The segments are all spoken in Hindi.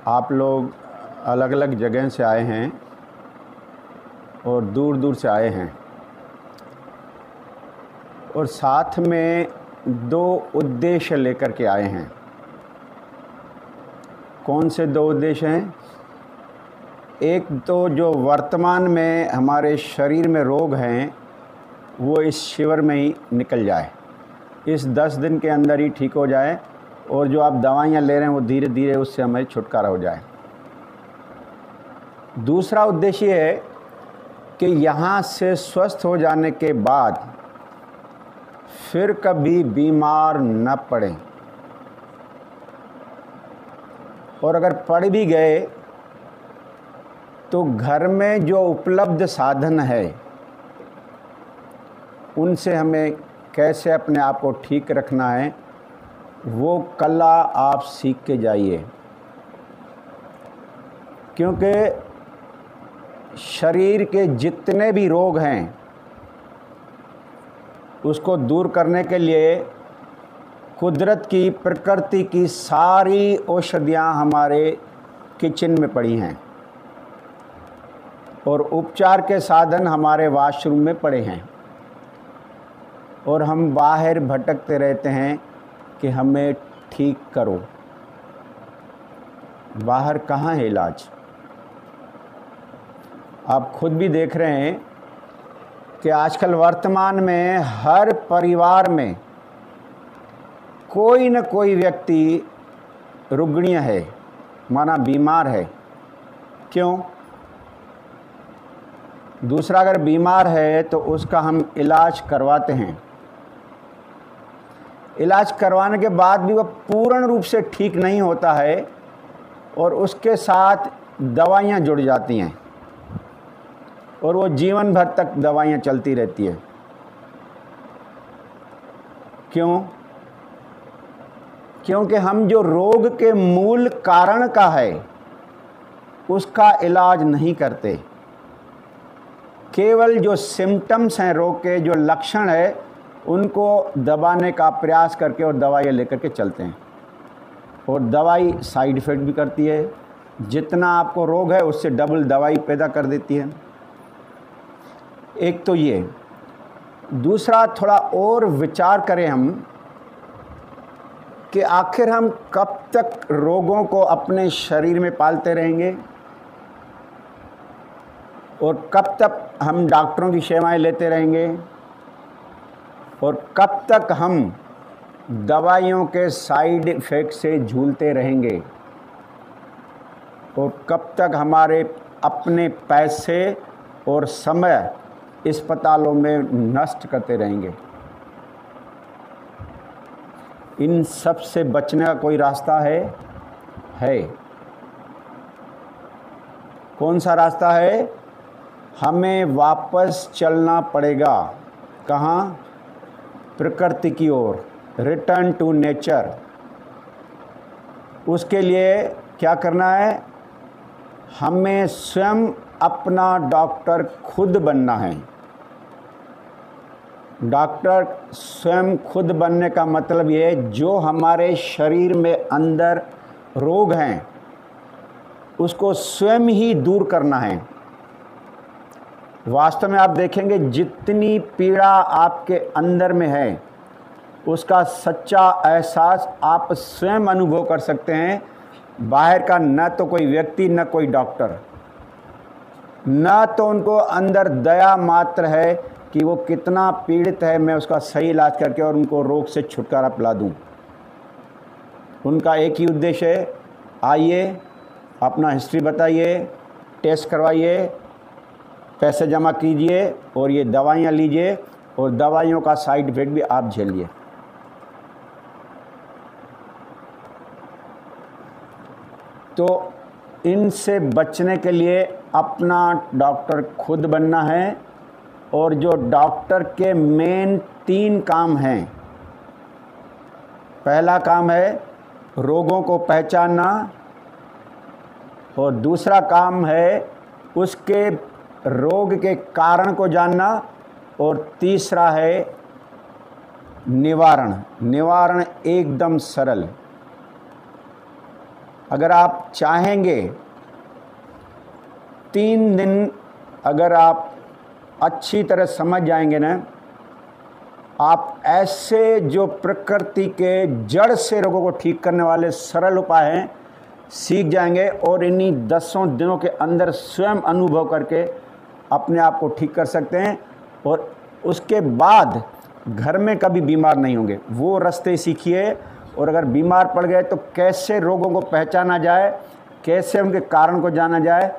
आप लोग अलग अलग जगह से आए हैं और दूर दूर से आए हैं और साथ में दो उद्देश्य लेकर के आए हैं। कौन से दो उद्देश्य हैं? एक तो जो वर्तमान में हमारे शरीर में रोग हैं वो इस शिविर में ही निकल जाए, इस 10 दिन के अंदर ही ठीक हो जाए, और जो आप दवाइयाँ ले रहे हैं वो धीरे धीरे उससे हमें छुटकारा हो जाए। दूसरा उद्देश्य है कि यहाँ से स्वस्थ हो जाने के बाद फिर कभी बीमार न पड़ें, और अगर पड़ भी गए तो घर में जो उपलब्ध साधन है उनसे हमें कैसे अपने आप को ठीक रखना है वो कला आप सीख के जाइए। क्योंकि शरीर के जितने भी रोग हैं उसको दूर करने के लिए कुदरत की, प्रकृति की सारी औषधियाँ हमारे किचन में पड़ी हैं और उपचार के साधन हमारे वॉशरूम में पड़े हैं, और हम बाहर भटकते रहते हैं कि हमें ठीक करो। बाहर कहाँ है इलाज? आप खुद भी देख रहे हैं कि आजकल वर्तमान में हर परिवार में कोई न कोई व्यक्ति रुग्ण है, माना बीमार है। क्यों? दूसरा अगर बीमार है तो उसका हम इलाज करवाते हैं, इलाज करवाने के बाद भी वह पूर्ण रूप से ठीक नहीं होता है और उसके साथ दवाइयाँ जुड़ जाती हैं और वो जीवन भर तक दवाइयाँ चलती रहती है। क्यों? क्योंकि हम जो रोग के मूल कारण का है उसका इलाज नहीं करते, केवल जो सिम्टम्स हैं, रोग के जो लक्षण है उनको दबाने का प्रयास करके और दवाइयाँ लेकर के चलते हैं, और दवाई साइड इफ़ेक्ट भी करती है। जितना आपको रोग है उससे डबल दवाई पैदा कर देती है। एक तो ये। दूसरा, थोड़ा और विचार करें हम कि आखिर हम कब तक रोगों को अपने शरीर में पालते रहेंगे और कब तक हम डॉक्टरों की सेवाएं लेते रहेंगे और कब तक हम दवाइयों के साइड इफ़ेक्ट से झूलते रहेंगे और कब तक हमारे अपने पैसे और समय अस्पतालों में नष्ट करते रहेंगे। इन सब से बचने का कोई रास्ता है? कौन सा रास्ता है? हमें वापस चलना पड़ेगा। कहाँ? प्रकृति की ओर, रिटर्न टू नेचर। उसके लिए क्या करना है? हमें स्वयं अपना डॉक्टर खुद बनना है। डॉक्टर स्वयं खुद बनने का मतलब ये है जो हमारे शरीर में अंदर रोग हैं उसको स्वयं ही दूर करना है। वास्तव में आप देखेंगे जितनी पीड़ा आपके अंदर में है उसका सच्चा एहसास आप स्वयं अनुभव कर सकते हैं। बाहर का न तो कोई व्यक्ति, न कोई डॉक्टर, न तो उनको अंदर दया मात्र है कि वो कितना पीड़ित है, मैं उसका सही इलाज करके और उनको रोग से छुटकारा पिला दूं। उनका एक ही उद्देश्य है, आइए अपना हिस्ट्री बताइए, टेस्ट करवाइए, पैसे जमा कीजिए और ये दवाइयाँ लीजिए और दवाइयों का साइड इफ़ेक्ट भी आप झेलिए। तो इनसे बचने के लिए अपना डॉक्टर खुद बनना है, और जो डॉक्टर के मेन 3 काम हैं। पहला काम है रोगों को पहचानना, और दूसरा काम है उसके रोग के कारण को जानना, और तीसरा है निवारण। निवारण एकदम सरल। अगर आप चाहेंगे 3 दिन अगर आप अच्छी तरह समझ जाएंगे ना, आप ऐसे जो प्रकृति के जड़ से रोगों को ठीक करने वाले सरल उपाय हैं सीख जाएंगे और इन्हीं 10 दिनों के अंदर स्वयं अनुभव करके अपने आप को ठीक कर सकते हैं और उसके बाद घर में कभी बीमार नहीं होंगे। वो रास्ते सीखिए और अगर बीमार पड़ गए तो कैसे रोगों को पहचाना जाए, कैसे उनके कारण को जाना जाए,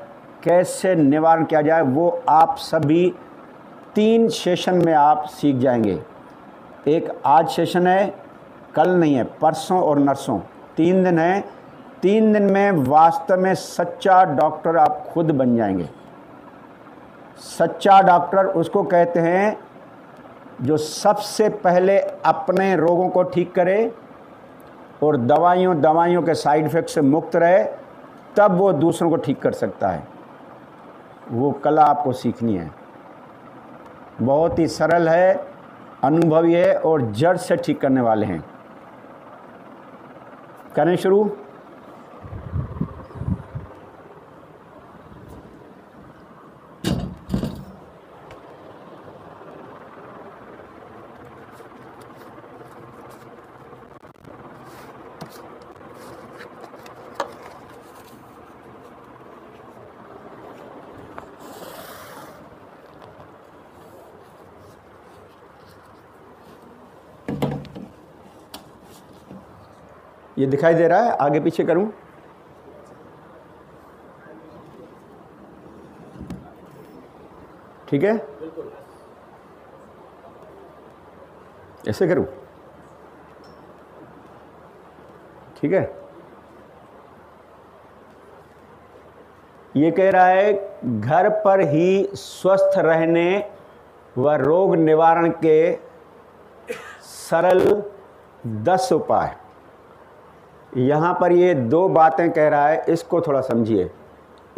कैसे निवारण किया जाए, वो आप सभी 3 सेशन में आप सीख जाएंगे। एक आज सेशन है, कल नहीं है, परसों और नरसों 3 दिन है। 3 दिन में वास्तव में सच्चा डॉक्टर आप खुद बन जाएंगे। सच्चा डॉक्टर उसको कहते हैं जो सबसे पहले अपने रोगों को ठीक करे और दवाइयों के साइड इफ़ेक्ट से मुक्त रहे, तब वो दूसरों को ठीक कर सकता है। वो कला आपको सीखनी है। बहुत ही सरल है, अनुभवी है और जड़ से ठीक करने वाले हैं। करें शुरू। ये दिखाई दे रहा है? आगे पीछे करूं? ठीक है, ऐसे करूं? ठीक है। ये कह रहा है घर पर ही स्वस्थ रहने व रोग निवारण के सरल 10 उपाय। यहाँ पर ये 2 बातें कह रहा है, इसको थोड़ा समझिए।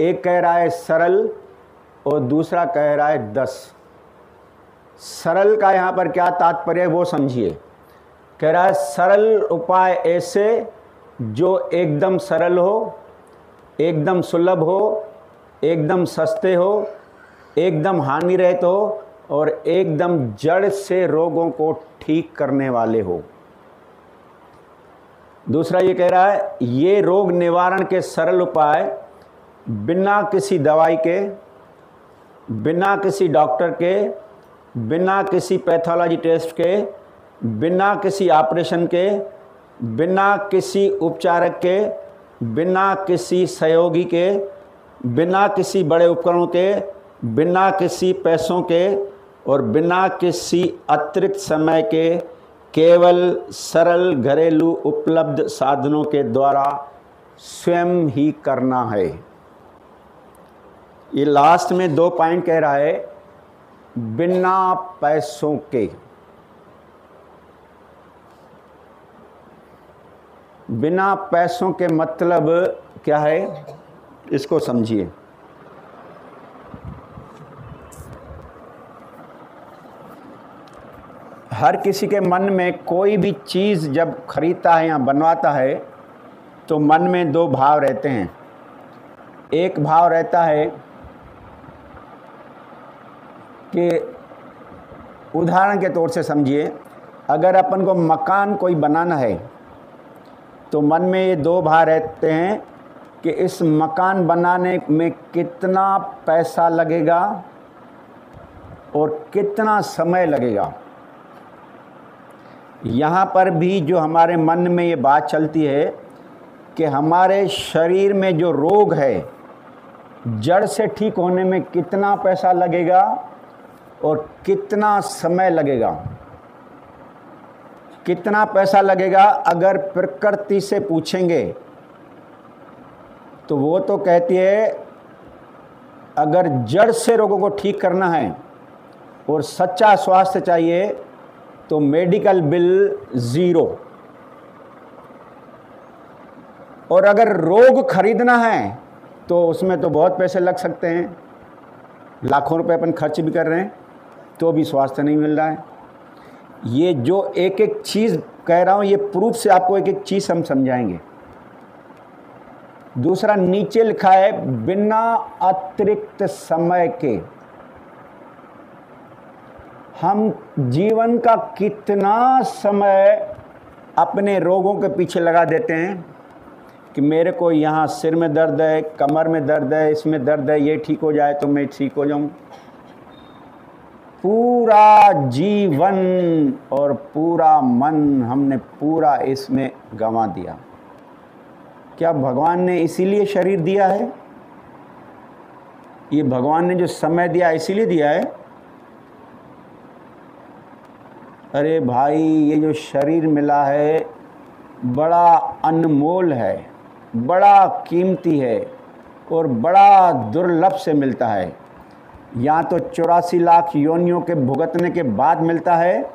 एक कह रहा है सरल और दूसरा कह रहा है 10। सरल का यहाँ पर क्या तात्पर्य है वो समझिए। कह रहा है सरल उपाय ऐसे जो एकदम सरल हो, एकदम सुलभ हो, एकदम सस्ते हो, एकदम हानि रहित हो और एकदम जड़ से रोगों को ठीक करने वाले हो। दूसरा ये कह रहा है ये रोग निवारण के सरल उपाय बिना किसी दवाई के, बिना किसी डॉक्टर के, बिना किसी पैथोलॉजी टेस्ट के, बिना किसी ऑपरेशन के, बिना किसी उपचारक के, बिना किसी सहयोगी के, बिना किसी बड़े उपकरणों के, बिना किसी पैसों के और बिना किसी अतिरिक्त समय के केवल सरल घरेलू उपलब्ध साधनों के द्वारा स्वयं ही करना है। ये लास्ट में 2 पॉइंट कह रहा है बिना पैसों के। बिना पैसों के मतलब क्या है, इसको समझिए। हर किसी के मन में कोई भी चीज़ जब खरीदता है या बनवाता है तो मन में 2 भाव रहते हैं। एक भाव रहता है कि उदाहरण के तौर से समझिए, अगर अपन को मकान कोई बनाना है तो मन में ये 2 भाव रहते हैं कि इस मकान बनाने में कितना पैसा लगेगा और कितना समय लगेगा। यहाँ पर भी जो हमारे मन में ये बात चलती है कि हमारे शरीर में जो रोग है जड़ से ठीक होने में कितना पैसा लगेगा और कितना समय लगेगा। कितना पैसा लगेगा अगर प्रकृति से पूछेंगे तो वो तो कहती है अगर जड़ से रोगों को ठीक करना है और सच्चा स्वास्थ्य चाहिए तो मेडिकल बिल 0, और अगर रोग खरीदना है तो उसमें तो बहुत पैसे लग सकते हैं, लाखों रुपए अपन खर्च भी कर रहे हैं तो भी स्वास्थ्य नहीं मिल रहा है। ये जो एक एक चीज़ कह रहा हूँ ये प्रूफ से आपको एक एक चीज़ हम समझाएंगे। दूसरा नीचे लिखा है बिना अतिरिक्त समय के। हम जीवन का कितना समय अपने रोगों के पीछे लगा देते हैं कि मेरे को यहाँ सिर में दर्द है, कमर में दर्द है, इसमें दर्द है, ये ठीक हो जाए तो मैं ठीक हो जाऊँ। पूरा जीवन और पूरा मन हमने पूरा इसमें गंवा दिया। क्या भगवान ने इसीलिए शरीर दिया है? ये भगवान ने जो समय दिया इसीलिए दिया है? अरे भाई, ये जो शरीर मिला है बड़ा अनमोल है, बड़ा कीमती है और बड़ा दुर्लभ से मिलता है। या तो 84 लाख योनियों के भुगतने के बाद मिलता है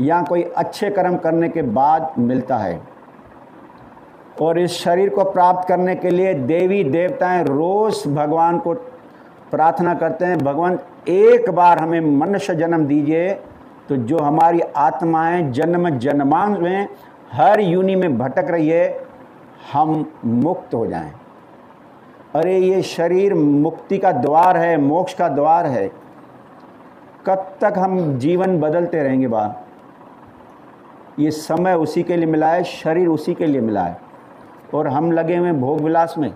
या कोई अच्छे कर्म करने के बाद मिलता है। और इस शरीर को प्राप्त करने के लिए देवी देवताएं रोज़ भगवान को प्रार्थना करते हैं, भगवान एक बार हमें मनुष्य जन्म दीजिए तो जो हमारी आत्माएं जन्म जन्मांत में हर योनि में भटक रही है हम मुक्त हो जाएं। अरे ये शरीर मुक्ति का द्वार है, मोक्ष का द्वार है। कब तक हम जीवन बदलते रहेंगे बाहर? ये समय उसी के लिए मिला है, शरीर उसी के लिए मिला है और हम लगे हुए भोग विलास में।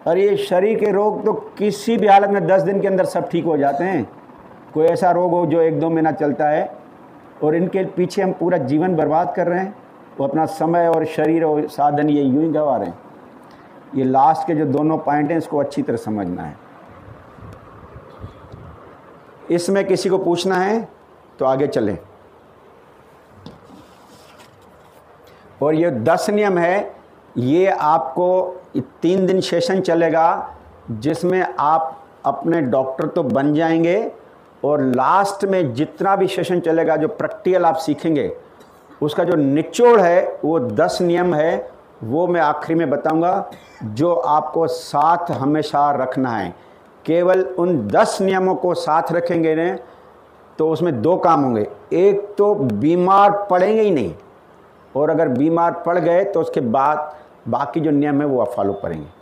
और ये शरीर के रोग तो किसी भी हालत में 10 दिन के अंदर सब ठीक हो जाते हैं। कोई ऐसा रोग हो जो 1-2 महीना चलता है और इनके पीछे हम पूरा जीवन बर्बाद कर रहे हैं। वो अपना समय और शरीर और साधन ये यूं ही गंवा रहे हैं। ये लास्ट के जो दोनों पॉइंट हैं इसको अच्छी तरह समझना है। इसमें किसी को पूछना है तो आगे चलें। और ये 10 नियम है, ये आपको 3 दिन सेशन चलेगा जिसमें आप अपने डॉक्टर तो बन जाएंगे और लास्ट में जितना भी सेशन चलेगा जो प्रैक्टिकल आप सीखेंगे उसका जो निचोड़ है वो 10 नियम है, वो मैं आखिरी में बताऊंगा जो आपको साथ हमेशा रखना है। केवल उन 10 नियमों को साथ रखेंगे ने तो उसमें 2 काम होंगे। एक तो बीमार पड़ेंगे ही नहीं और अगर बीमार पड़ गए तो उसके बाद बाकी जो नियम है वो आप फॉलो करेंगे।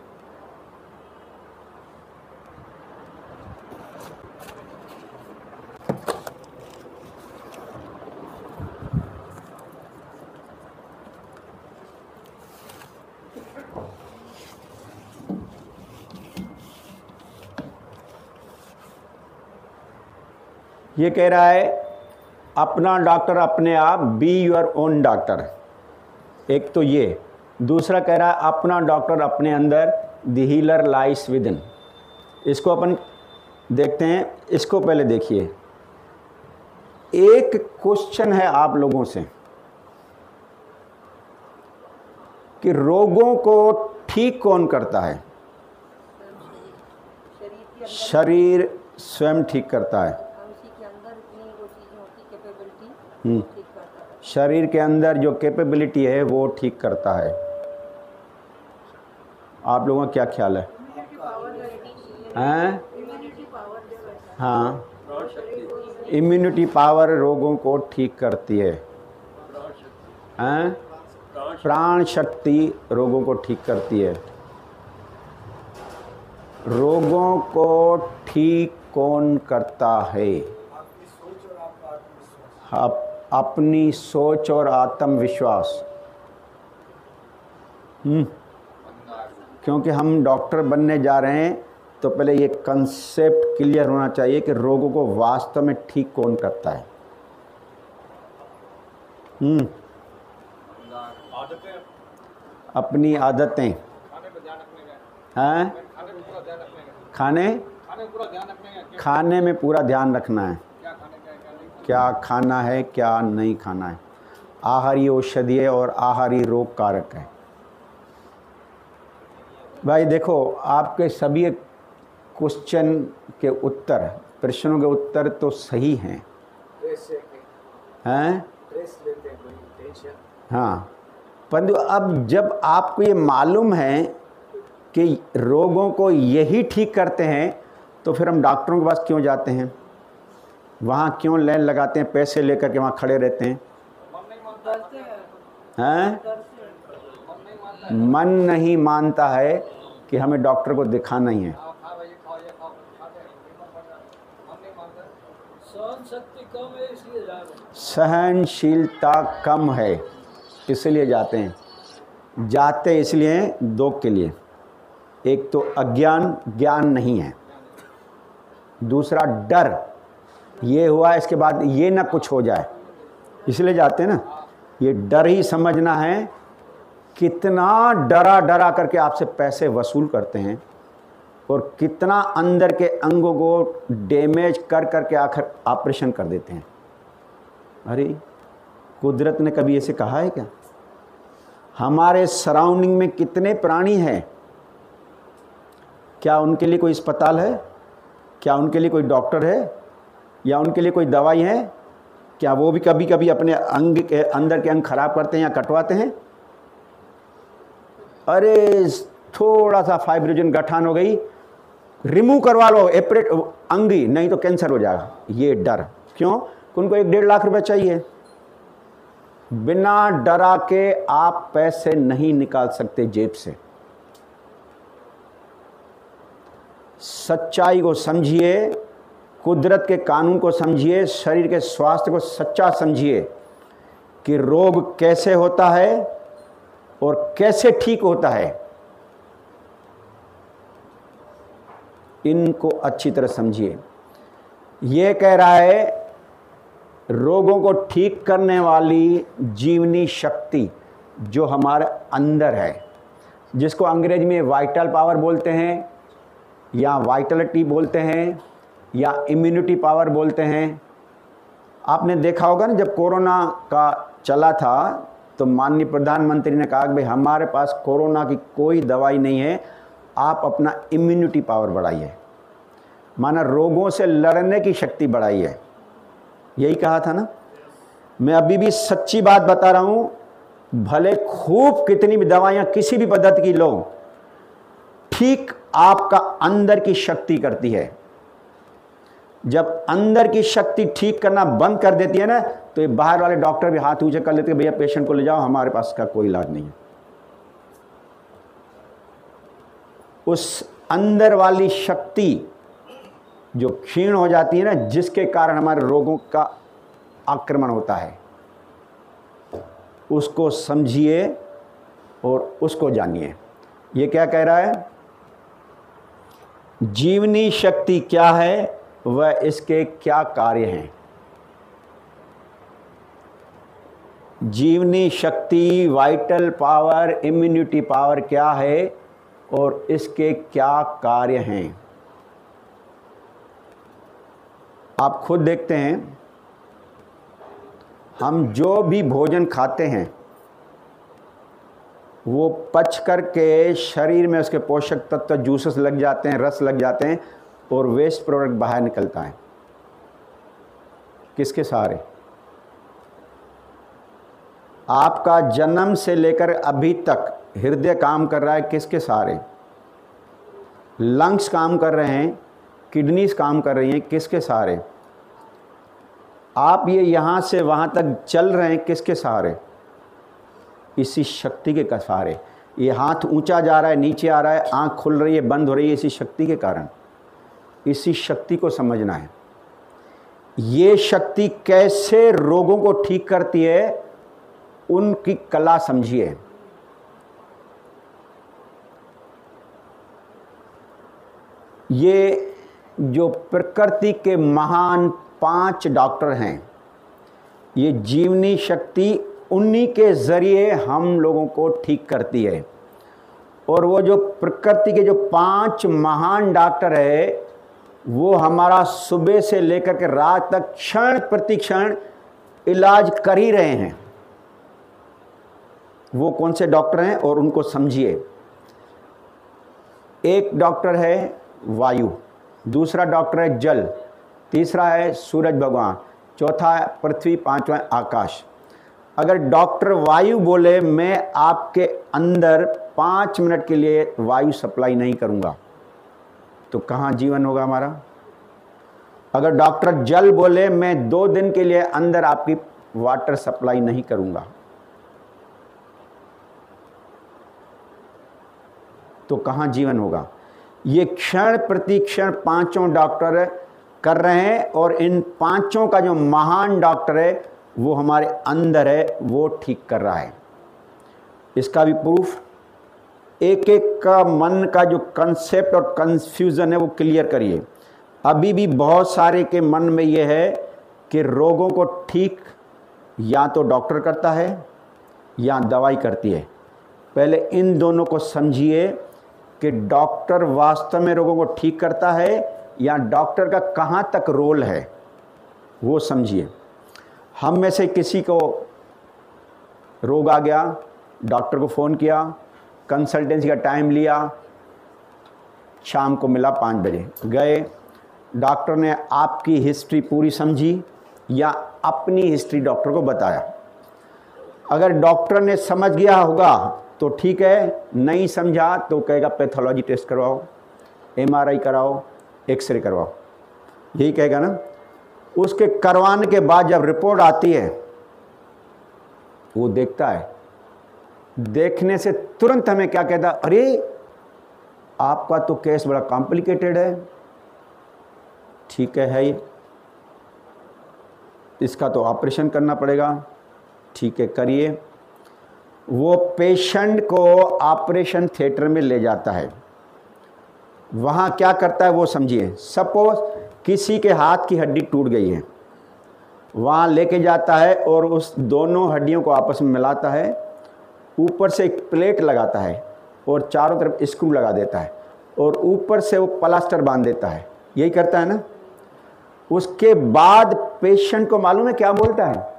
ये कह रहा है अपना डॉक्टर अपने आप, बी योर ओन डॉक्टर। एक तो ये। दूसरा कह रहा है अपना डॉक्टर अपने अंदर, the healer lies within. इसको अपन देखते हैं। इसको पहले देखिए। एक क्वेश्चन है आप लोगों से कि रोगों को ठीक कौन करता है? शरीर स्वयं ठीक करता है। शरीर के अंदर जो कैपेबिलिटी है वो ठीक करता है। आप लोगों का क्या ख्याल है? हैं? हाँ, इम्यूनिटी पावर रोगों को ठीक करती है। हैं? प्राण शक्ति रोगों को ठीक करती है। रोगों को ठीक कौन करता है? अपनी सोच और आत्मविश्वास। क्योंकि हम डॉक्टर बनने जा रहे हैं तो पहले ये कंसेप्ट क्लियर होना चाहिए कि रोगों को वास्तव में ठीक कौन करता है। अपनी आदतें हैं, खाने में पूरा ध्यान रखना है। क्या खाना है, क्या नहीं खाना है। आहार ही औषधि है और आहार ही रोग कारक है। भाई देखो, आपके सभी क्वेश्चन के उत्तर, प्रश्नों के उत्तर तो सही हैं, हाँ, परंतु अब जब आपको ये मालूम है कि रोगों को यही ठीक करते हैं तो फिर हम डॉक्टरों के पास क्यों जाते हैं? वहाँ क्यों लाइन लगाते हैं, पैसे लेकर के वहाँ खड़े रहते हैं? हैं? मन नहीं मानता है कि हमें डॉक्टर को दिखाना ही है। सहनशीलता कम है इसलिए जाते हैं। जाते इसलिए दो के लिए, एक तो अज्ञान, ज्ञान नहीं है, दूसरा डर, ये हुआ इसके बाद ये ना कुछ हो जाए, इसलिए जाते हैं ना। ये डर ही समझना है, कितना डरा डरा करके आपसे पैसे वसूल करते हैं और कितना अंदर के अंगों को डैमेज कर करके आखिर ऑपरेशन कर देते हैं। अरे कुदरत ने कभी ऐसे कहा है क्या? हमारे सराउंडिंग में कितने प्राणी हैं, क्या उनके लिए कोई अस्पताल है? क्या उनके लिए कोई डॉक्टर है? या उनके लिए कोई दवाई है? क्या वो भी कभी कभी अपने अंग के अंदर के अंग खराब करते हैं या कटवाते हैं? अरे थोड़ा सा फाइब्रोजन गठान हो गई, रिमूव करवा लो एपरेट अंगी, नहीं तो कैंसर हो जाएगा। ये डर क्यों? उनको 1-1.5 लाख रुपए चाहिए। बिना डरा के आप पैसे नहीं निकाल सकते जेब से। सच्चाई को समझिए, कुदरत के कानून को समझिए, शरीर के स्वास्थ्य को सच्चा समझिए कि रोग कैसे होता है और कैसे ठीक होता है। इनको अच्छी तरह समझिए। ये कह रहा है रोगों को ठीक करने वाली जीवनी शक्ति जो हमारे अंदर है, जिसको अंग्रेजी में वाइटल पावर बोलते हैं या वाइटलिटी बोलते हैं या इम्यूनिटी पावर बोलते हैं। आपने देखा होगा ना, जब कोरोना का चला था तो माननीय प्रधानमंत्री ने कहा कि भाई हमारे पास कोरोना की कोई दवाई नहीं है, आप अपना इम्यूनिटी पावर बढ़ाइए, माना रोगों से लड़ने की शक्ति बढ़ाइए। यही कहा था ना। मैं अभी भी सच्ची बात बता रहा हूं, भले खूब कितनी भी दवाइयां किसी भी पद्धति की लो, ठीक आपका अंदर की शक्ति करती है। जब अंदर की शक्ति ठीक करना बंद कर देती है ना, तो ये बाहर वाले डॉक्टर भी हाथ ऊंचे कर लेते हैं, भैया पेशेंट को ले जाओ, हमारे पास का कोई इलाज नहीं है। उस अंदर वाली शक्ति जो क्षीण हो जाती है ना, जिसके कारण हमारे रोगों का आक्रमण होता है, उसको समझिए और उसको जानिए। ये क्या कह रहा है? जीवनी शक्ति क्या है, वह इसके क्या कार्य हैं। जीवनी शक्ति, वाइटल पावर, इम्यूनिटी पावर क्या है और इसके क्या कार्य हैं। आप खुद देखते हैं, हम जो भी भोजन खाते हैं वो पच करके शरीर में उसके पोषक तत्व जूसेस लग जाते हैं, रस लग जाते हैं और वेस्ट प्रोडक्ट बाहर निकलता है। किसके सहारे? आपका जन्म से लेकर अभी तक हृदय काम कर रहा है, किसके सहारे? लंग्स काम कर रहे हैं, किडनीज काम कर रही हैं, किसके सहारे? आप ये यहाँ से वहाँ तक चल रहे हैं, किसके सहारे? इसी शक्ति के सहारे। ये हाथ ऊंचा जा रहा है, नीचे आ रहा है, आँख खुल रही है, बंद हो रही है, इसी शक्ति के कारण। इसी शक्ति को समझना है। ये शक्ति कैसे रोगों को ठीक करती है, उनकी कला समझिए। ये जो प्रकृति के महान 5 डॉक्टर हैं, ये जीवनी शक्ति उन्हीं के ज़रिए हम लोगों को ठीक करती है। और वो जो प्रकृति के जो 5 महान डॉक्टर है, वो हमारा सुबह से लेकर के रात तक क्षण प्रति क्षण इलाज कर ही रहे हैं। वो कौन से डॉक्टर हैं और उनको समझिए। एक डॉक्टर है वायु, दूसरा डॉक्टर है जल, तीसरा है सूरज भगवान, चौथा है पृथ्वी, पांचवा है आकाश। अगर डॉक्टर वायु बोले मैं आपके अंदर 5 मिनट के लिए वायु सप्लाई नहीं करूंगा, तो कहाँ जीवन होगा हमारा? अगर डॉक्टर जल बोले मैं 2 दिन के लिए अंदर आपकी वाटर सप्लाई नहीं करूंगा, तो कहाँ जीवन होगा। ये क्षण प्रति क्षण पांचों डॉक्टर कर रहे हैं और इन पांचों का जो महान डॉक्टर है वो हमारे अंदर है, वो ठीक कर रहा है। इसका भी प्रूफ, एक एक का मन का जो कंसेप्ट और कंफ्यूजन है वो क्लियर करिए। अभी भी बहुत सारे के मन में ये है कि रोगों को ठीक या तो डॉक्टर करता है या दवाई करती है। पहले इन दोनों को समझिए कि डॉक्टर वास्तव में रोगों को ठीक करता है या डॉक्टर का कहाँ तक रोल है, वो समझिए। हम में से किसी को रोग आ गया, डॉक्टर को फ़ोन किया, कंसल्टेंसी का टाइम लिया, शाम को मिला 5 बजे, गए, डॉक्टर ने आपकी हिस्ट्री पूरी समझी या अपनी हिस्ट्री डॉक्टर को बताया। अगर डॉक्टर ने समझ गया होगा तो ठीक है, नहीं समझा तो कहेगा पैथोलॉजी टेस्ट करवाओ, MRI कराओ, एक्सरे करवाओ, यही कहेगा ना। उसके करवाने के बाद जब रिपोर्ट आती है वो देखता है, देखने से तुरंत हमें क्या कहता, अरे आपका तो केस बड़ा कॉम्प्लिकेटेड है। ठीक है ये, इसका तो ऑपरेशन करना पड़ेगा। ठीक है, करिए। वो पेशेंट को ऑपरेशन थिएटर में ले जाता है, वहाँ क्या करता है वो समझिए। सपोज किसी के हाथ की हड्डी टूट गई है, वहाँ लेके जाता है और उस दोनों हड्डियों को आपस में मिलाता है, ऊपर से एक प्लेट लगाता है और चारों तरफ स्क्रू लगा देता है और ऊपर से वो प्लास्टर बांध देता है, यही करता है ना। उसके बाद पेशेंट को मालूम है क्या बोलता है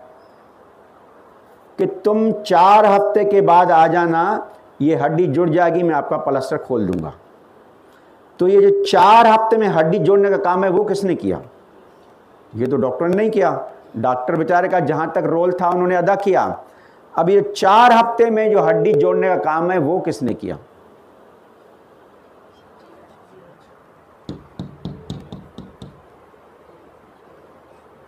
कि तुम 4 हफ्ते के बाद आ जाना, ये हड्डी जुड़ जाएगी, मैं आपका प्लास्टर खोल दूंगा। तो ये जो 4 हफ्ते में हड्डी जोड़ने का काम है वो किसने किया? ये तो डॉक्टर ने नहीं किया। डॉक्टर बेचारे का जहां तक रोल था उन्होंने अदा किया। अब ये 4 हफ्ते में जो हड्डी जोड़ने का काम है वो किसने किया?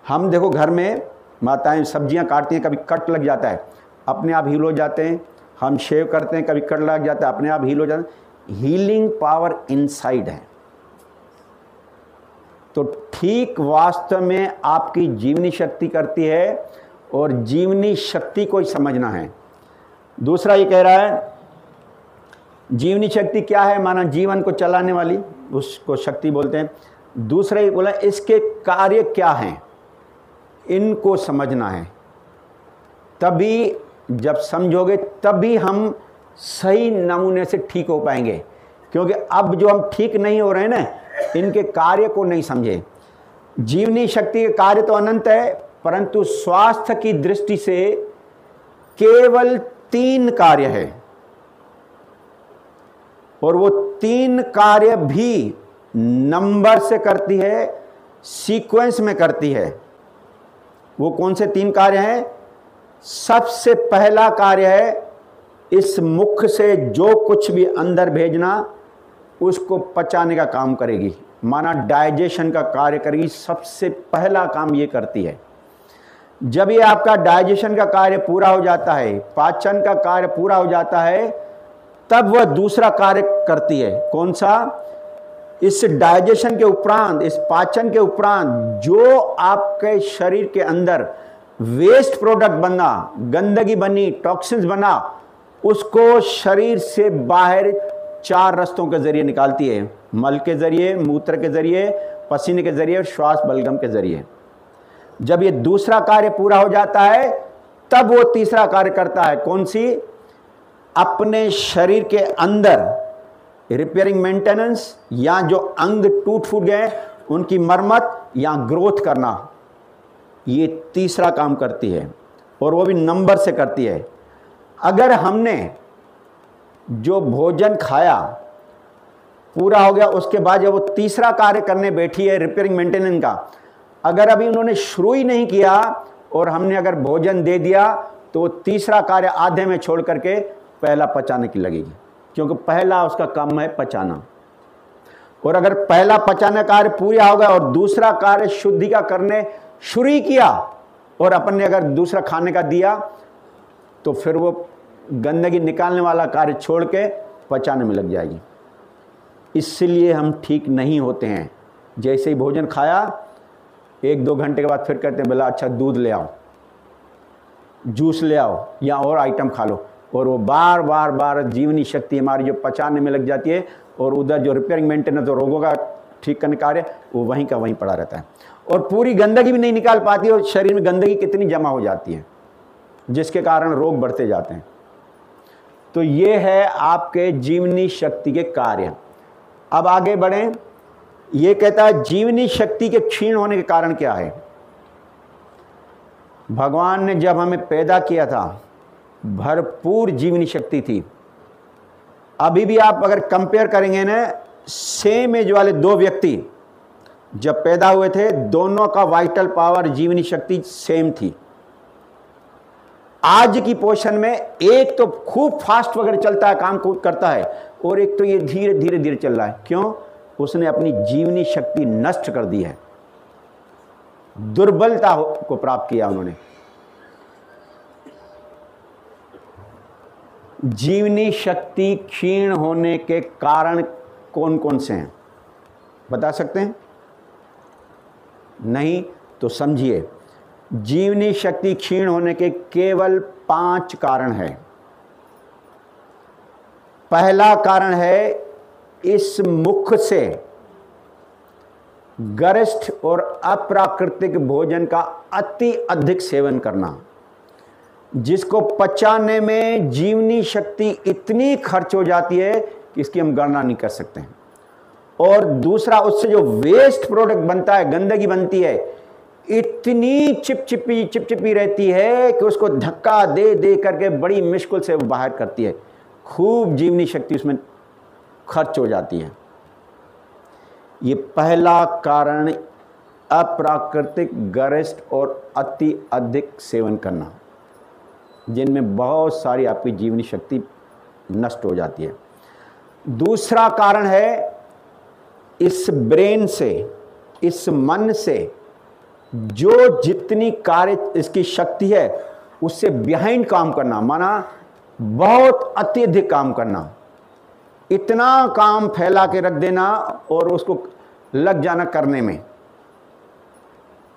हम देखो घर में माताएं सब्जियां काटती हैं, कभी कट लग जाता है, अपने आप हील हो जाते हैं। हम शेव करते हैं, कभी कट लग जाता है, अपने आप हील हो जाते हैं। हीलिंग पावर इनसाइड है। तो ठीक वास्तव में आपकी जीवनी शक्ति करती है और जीवनी शक्ति को ही समझना है। दूसरा ये कह रहा है जीवनी शक्ति क्या है, माना जीवन को चलाने वाली, उसको शक्ति बोलते हैं। दूसरा ये बोला इसके कार्य क्या हैं, इनको समझना है। तभी जब समझोगे तभी हम सही नमूने से ठीक हो पाएंगे, क्योंकि अब जो हम ठीक नहीं हो रहे हैं ना, इनके कार्य को नहीं समझे। जीवनी शक्ति के कार्य तो अनंत है, परंतु स्वास्थ्य की दृष्टि से केवल 3 कार्य है और वो 3 कार्य भी नंबर से करती है, सीक्वेंस में करती है। वो कौन से 3 कार्य हैं? सबसे पहला कार्य है इस मुख से जो कुछ भी अंदर भेजना उसको पचाने का काम करेगी, माना डाइजेशन का कार्य करेगी। सबसे पहला काम ये करती है। जब ये आपका डाइजेशन का कार्य पूरा हो जाता है, पाचन का कार्य पूरा हो जाता है, तब वह दूसरा कार्य करती है। कौन सा? इस डाइजेशन के उपरांत, इस पाचन के उपरांत जो आपके शरीर के अंदर वेस्ट प्रोडक्ट बना, गंदगी बनी, टॉक्सिन्स बना, उसको शरीर से बाहर 4 रास्तों के जरिए निकालती है। मल के जरिए, मूत्र के जरिए, पसीने के जरिए और श्वास बलगम के जरिए। जब ये दूसरा कार्य पूरा हो जाता है तब वो तीसरा कार्य करता है। कौन सी? अपने शरीर के अंदर रिपेयरिंग मेंटेनेंस, या जो अंग टूट फूट गए उनकी मरम्मत या ग्रोथ करना, ये तीसरा काम करती है और वो भी नंबर से करती है। अगर हमने जो भोजन खाया पूरा हो गया, उसके बाद जब वो तीसरा कार्य करने बैठी है रिपेयरिंग मेंटेनेंस का, अगर अभी उन्होंने शुरू ही नहीं किया और हमने अगर भोजन दे दिया तो तीसरा कार्य आधे में छोड़ करके पहला पचाने की लगेगी, क्योंकि पहला उसका काम है पचाना। और अगर पहला पचाने कार्य पूरा हो गया और दूसरा कार्य शुद्धि का करने शुरू ही किया और अपन ने अगर दूसरा खाने का दिया तो फिर वो गंदगी निकालने वाला कार्य छोड़ के पचाने में लग जाएगी। इसलिए हम ठीक नहीं होते हैं। जैसे ही भोजन खाया 1-2 घंटे के बाद फिर कहते हैं बोला अच्छा दूध ले आओ, जूस ले आओ या और आइटम खा लो, और वो बार बार बार जीवनी शक्ति हमारी जो पचाने में लग जाती है, और उधर जो रिपेयरिंग मेंटेनेंस और रोगों का ठीक करने कार्य वो वहीं का वहीं पड़ा रहता है, और पूरी गंदगी भी नहीं निकाल पाती, और शरीर में गंदगी कितनी जमा हो जाती है जिसके कारण रोग बढ़ते जाते हैं। तो ये है आपके जीवनी शक्ति के कार्य। अब आगे बढ़ें। ये कहता है जीवनी शक्ति के क्षीण होने के कारण क्या है। भगवान ने जब हमें पैदा किया था भरपूर जीवनी शक्ति थी। अभी भी आप अगर कंपेयर करेंगे ना, सेम एज वाले 2 व्यक्ति जब पैदा हुए थे, दोनों का वाइटल पावर जीवनी शक्ति सेम थी। आज की पोजीशन में एक तो खूब फास्ट वगैरह चलता है, काम करता है, और एक तो ये धीरे धीरे धीरे चल रहा है। क्यों? उसने अपनी जीवनी शक्ति नष्ट कर दी है, दुर्बलता को प्राप्त किया उन्होंने। जीवनी शक्ति क्षीण होने के कारण कौन कौन से हैं, बता सकते हैं? नहीं तो समझिए, जीवनी शक्ति क्षीण होने के केवल 5 कारण हैं। पहला कारण है इस मुख से गरिष्ठ और अप्राकृतिक भोजन का अति अधिक सेवन करना, जिसको पचाने में जीवनी शक्ति इतनी खर्च हो जाती है कि इसकी हम गणना नहीं कर सकते हैं। और दूसरा, उससे जो वेस्ट प्रोडक्ट बनता है, गंदगी बनती है, इतनी चिपचिपी रहती है कि उसको धक्का दे दे करके बड़ी मुश्किल से वो बाहर करती है। खूब जीवनी शक्ति उसमें खर्च हो जाती है। ये पहला कारण अप्राकृतिक गरिष्ठ और अति अधिक सेवन करना, जिनमें बहुत सारी आपकी जीवनी शक्ति नष्ट हो जाती है। दूसरा कारण है इस ब्रेन से, इस मन से जो जितनी कार्य इसकी शक्ति है उससे बिहाइंड काम करना, माना बहुत अत्यधिक काम करना, इतना काम फैला के रख देना और उसको लग जाना करने में।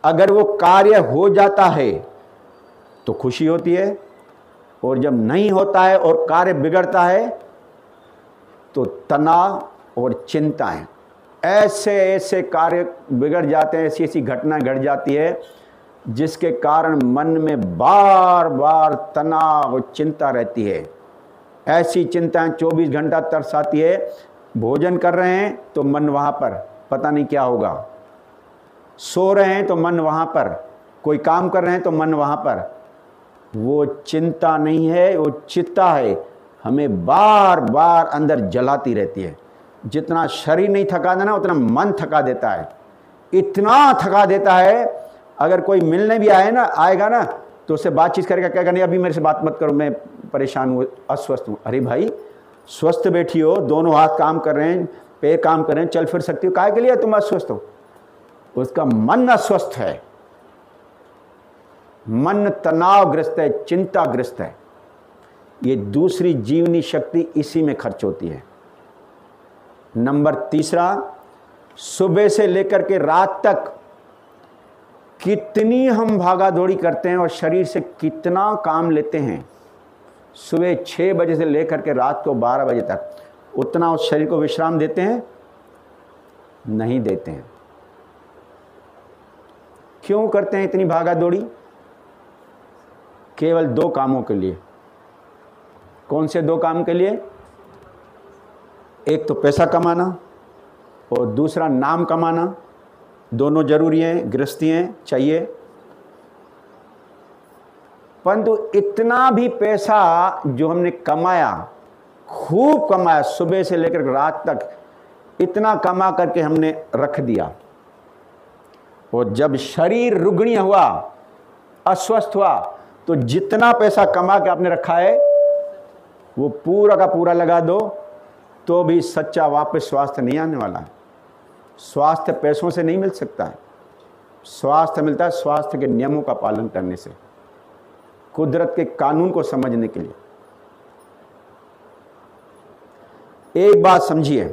अगर वो कार्य हो जाता है तो खुशी होती है, और जब नहीं होता है और कार्य बिगड़ता है तो तनाव और चिंताएं, ऐसे ऐसे कार्य बिगड़ जाते हैं, ऐसी ऐसी घटनाएं घट जाती है जिसके कारण मन में बार बार तनाव और चिंता रहती है। ऐसी चिंताएं 24 घंटा तरसाती है। भोजन कर रहे हैं तो मन वहाँ पर, पता नहीं क्या होगा। सो रहे हैं तो मन वहाँ पर, कोई काम कर रहे हैं तो मन वहाँ पर। वो चिंता नहीं है, वो चिंता है, हमें बार बार अंदर जलाती रहती है। जितना शरीर नहीं थका देना उतना मन थका देता है, इतना थका देता है। अगर कोई मिलने भी आएगा ना तो उससे बातचीत करेगा, कहेगा नहीं अभी मेरे से बात मत करो, मैं परेशान हूँ, अस्वस्थ हूँ। अरे भाई, स्वस्थ बैठी हो, दोनों हाथ काम कर रहे हैं, पैर काम कर रहे हैं, चल फिर सकती हो, काहे के लिए तुम अस्वस्थ हो? उसका मन अस्वस्थ है, मन तनावग्रस्त है, चिंताग्रस्त है। ये दूसरी जीवनी शक्ति इसी में खर्च होती है। नंबर तीसरा, सुबह से लेकर के रात तक कितनी हम भागा दौड़ी करते हैं और शरीर से कितना काम लेते हैं। सुबह 6 बजे से लेकर के रात को 12 बजे तक उतना उस शरीर को विश्राम देते हैं? नहीं देते हैं। क्यों करते हैं इतनी भागा दौड़ी? केवल 2 कामों के लिए। कौन से 2 काम के लिए? एक तो पैसा कमाना और दूसरा नाम कमाना। दोनों जरूरी हैं, गृहस्थी हैं, चाहिए। परंतु इतना भी पैसा जो हमने कमाया, खूब कमाया, सुबह से लेकर रात तक इतना कमा करके हमने रख दिया, और जब शरीर रुग्ण हुआ, अस्वस्थ हुआ, तो जितना पैसा कमा के आपने रखा है वो पूरा का पूरा लगा दो तो भी सच्चा वापस स्वास्थ्य नहीं आने वाला है। स्वास्थ्य पैसों से नहीं मिल सकता है। स्वास्थ्य मिलता है स्वास्थ्य के नियमों का पालन करने से, कुदरत के कानून को समझने के लिए। एक बात समझिए,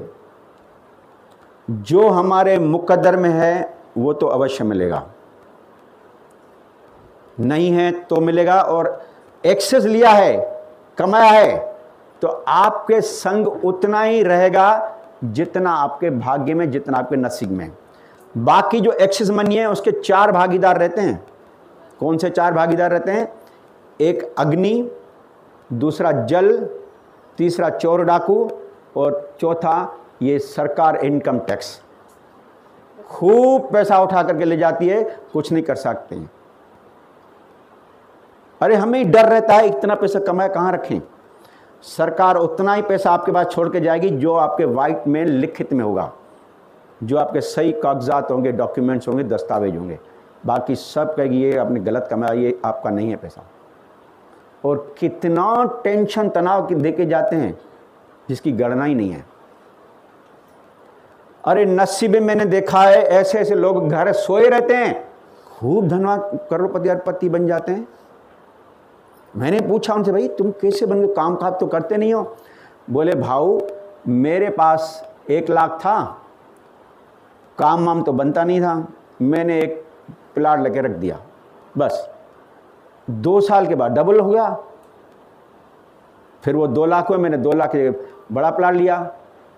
जो हमारे मुकद्दर में है वो तो अवश्य मिलेगा, नहीं है तो मिलेगा। और एक्सेस लिया है, कमाया है, तो आपके संग उतना ही रहेगा जितना आपके भाग्य में, जितना आपके नसीब में। बाकी जो एक्सेस मनी है उसके 4 भागीदार रहते हैं। कौन से 4 भागीदार रहते हैं? एक अग्नि, दूसरा जल, तीसरा चोर डाकू, और चौथा ये सरकार इनकम टैक्स। खूब पैसा उठा करके ले जाती है, कुछ नहीं कर सकते हैं। अरे हमें ही डर रहता है इतना पैसा कमाए कहाँ रखें। सरकार उतना ही पैसा आपके पास छोड़ के जाएगी जो आपके वाइट में लिखित में होगा, जो आपके सही कागजात होंगे, डॉक्यूमेंट्स होंगे, दस्तावेज होंगे। बाकी सब कहेगी ये आपने गलत कमाया, ये आपका नहीं है पैसा। और कितना टेंशन तनाव दे के जाते हैं जिसकी गणना ही नहीं है। अरे नसीब में मैंने देखा है ऐसे ऐसे लोग घर सोए रहते हैं, खूब धनवान करोड़पति बन जाते हैं। मैंने पूछा उनसे, भाई तुम कैसे बन गए, काम काज तो करते नहीं हो? बोले भाऊ मेरे पास 1 लाख था, काम वाम तो बनता नहीं था, मैंने एक प्लाट लेके रख दिया, बस 2 साल के बाद डबल हो गया। फिर वो 2 लाख हुए, मैंने 2 लाख के बड़ा प्लाट लिया,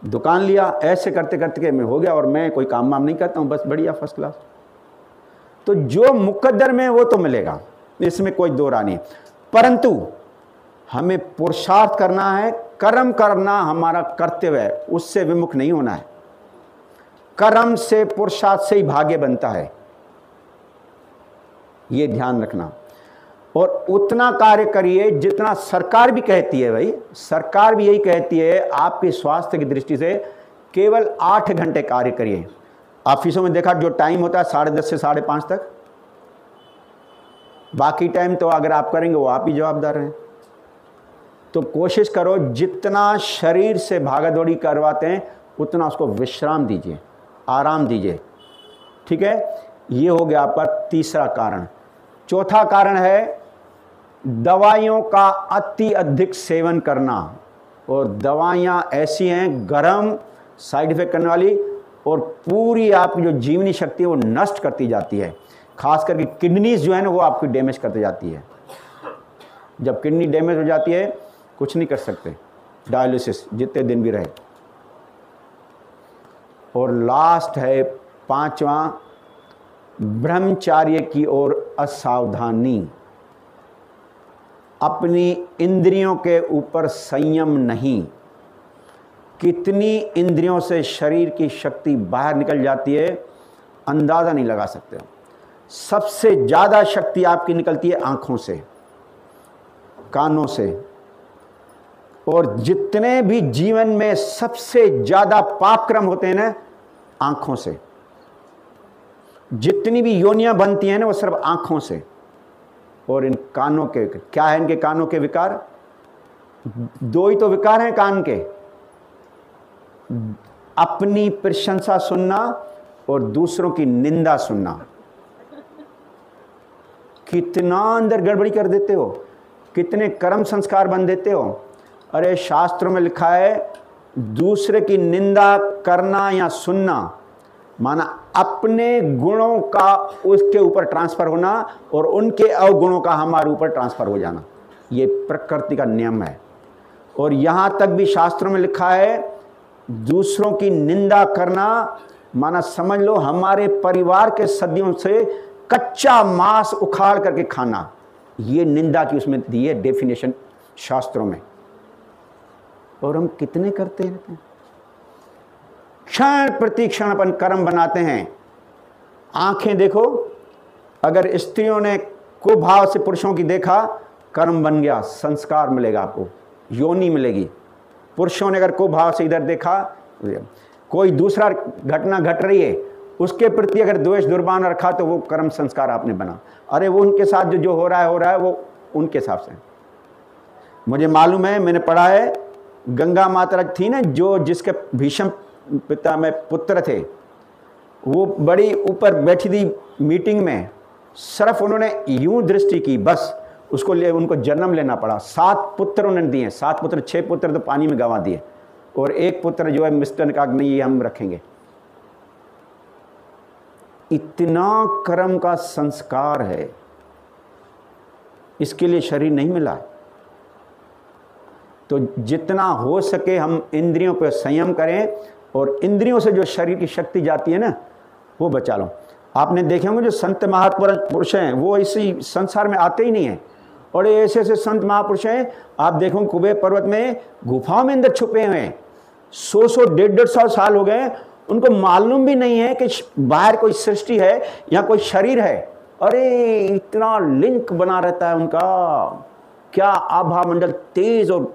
दुकान लिया, ऐसे करते करते मैं हो गया। और मैं कोई काम वाम नहीं करता हूँ, बस बढ़िया फर्स्ट क्लास। तो जो मुकद्दर में वो तो मिलेगा, इसमें कोई दो राय नहीं। परंतु हमें पुरुषार्थ करना है, कर्म करना हमारा कर्तव्य है, उससे विमुख नहीं होना है। कर्म से, पुरुषार्थ से ही भाग्य बनता है, ये ध्यान रखना। और उतना कार्य करिए जितना सरकार भी कहती है। भाई सरकार भी यही कहती है, आपके स्वास्थ्य की दृष्टि से केवल 8 घंटे कार्य करिए। ऑफिसों में देखा जो टाइम होता है 10:30 से 5:30 तक, बाकी टाइम तो अगर आप करेंगे वो आप ही जवाबदार हैं। तो कोशिश करो जितना शरीर से भागादौड़ी करवाते हैं उतना उसको विश्राम दीजिए, आराम दीजिए, ठीक है। ये हो गया आपका तीसरा कारण। चौथा कारण है दवाइयों का अति अधिक सेवन करना। और दवाइयाँ ऐसी हैं गरम, साइड इफेक्ट करने वाली, और पूरी आपकी जो जीवनी शक्ति है वो नष्ट करती जाती है। खास करके किडनीज जो है ना वो आपकी डैमेज करती जाती है। जब किडनी डैमेज हो जाती है कुछ नहीं कर सकते, डायलिसिस जितने दिन भी रहे। और लास्ट है 5वां, ब्रह्मचार्य की ओर असावधानी। अपनी इंद्रियों के ऊपर संयम नहीं। कितनी इंद्रियों से शरीर की शक्ति बाहर निकल जाती है अंदाज़ा नहीं लगा सकते। सबसे ज़्यादा शक्ति आपकी निकलती है आँखों से, कानों से। और जितने भी जीवन में सबसे ज़्यादा पापक्रम होते हैं ना, आँखों से। जितनी भी योनियां बनती हैं ना वो सिर्फ आँखों से। और इन कानों के क्या है, इनके कानों के विकार? 2 ही तो विकार हैं कान के, अपनी प्रशंसा सुनना और दूसरों की निंदा सुनना। कितना अंदर गड़बड़ी कर देते हो, कितने कर्म संस्कार बन देते हो। अरे शास्त्रों में लिखा है दूसरे की निंदा करना या सुनना माना अपने गुणों का उसके ऊपर ट्रांसफर होना और उनके अवगुणों का हमारे ऊपर ट्रांसफर हो जाना। ये प्रकृति का नियम है। और यहाँ तक भी शास्त्रों में लिखा है दूसरों की निंदा करना माना समझ लो हमारे परिवार के सदियों से कच्चा मांस उखाड़ करके खाना। ये निंदा की उसमें दी है डेफिनेशन शास्त्रों में। और हम कितने करते रहते हैं, क्षण प्रति क्षण अपन कर्म बनाते हैं। आंखें देखो, अगर स्त्रियों ने कुभाव से पुरुषों की देखा, कर्म बन गया, संस्कार मिलेगा आपको, योनि मिलेगी। पुरुषों ने अगर कुभाव से इधर देखा, कोई दूसरा घटना घट रही है उसके प्रति अगर द्वेष दुर्भावना रखा तो वो कर्म संस्कार आपने बना। अरे वो उनके साथ जो हो रहा है वो उनके हिसाब से। मुझे मालूम है, मैंने पढ़ा है, गंगा माता थी ना जो जिसके भीष्म पिता में पुत्र थे, वो बड़ी ऊपर बैठी थी मीटिंग में, सिर्फ उन्होंने यूं दृष्टि की, बस उसको लिए उनको जन्म लेना पड़ा। 7 पुत्र उन्होंने दिए, 7 पुत्र, 6 पुत्र तो पानी में गंवा दिए और 1 पुत्र जो है मिस्टर ने कहा नहीं ये हम रखेंगे। इतना कर्म का संस्कार है, इसके लिए शरीर नहीं मिला। तो जितना हो सके हम इंद्रियों पर संयम करें और इंद्रियों से जो शरीर की शक्ति जाती है ना, वो बचा लो। आपने देखे होंगे जो संत महापुरुष हैं वो इसी संसार में आते ही नहीं हैं, और ऐसे ऐसे संत महापुरुष हैं, आप देखो कुबेर पर्वत में गुफाओं में अंदर छुपे हुए हैं, 100 150 साल हो गए, उनको मालूम भी नहीं है कि बाहर कोई सृष्टि है या कोई शरीर है। अरे इतना लिंक बना रहता है उनका, क्या आभा मंडल तेज और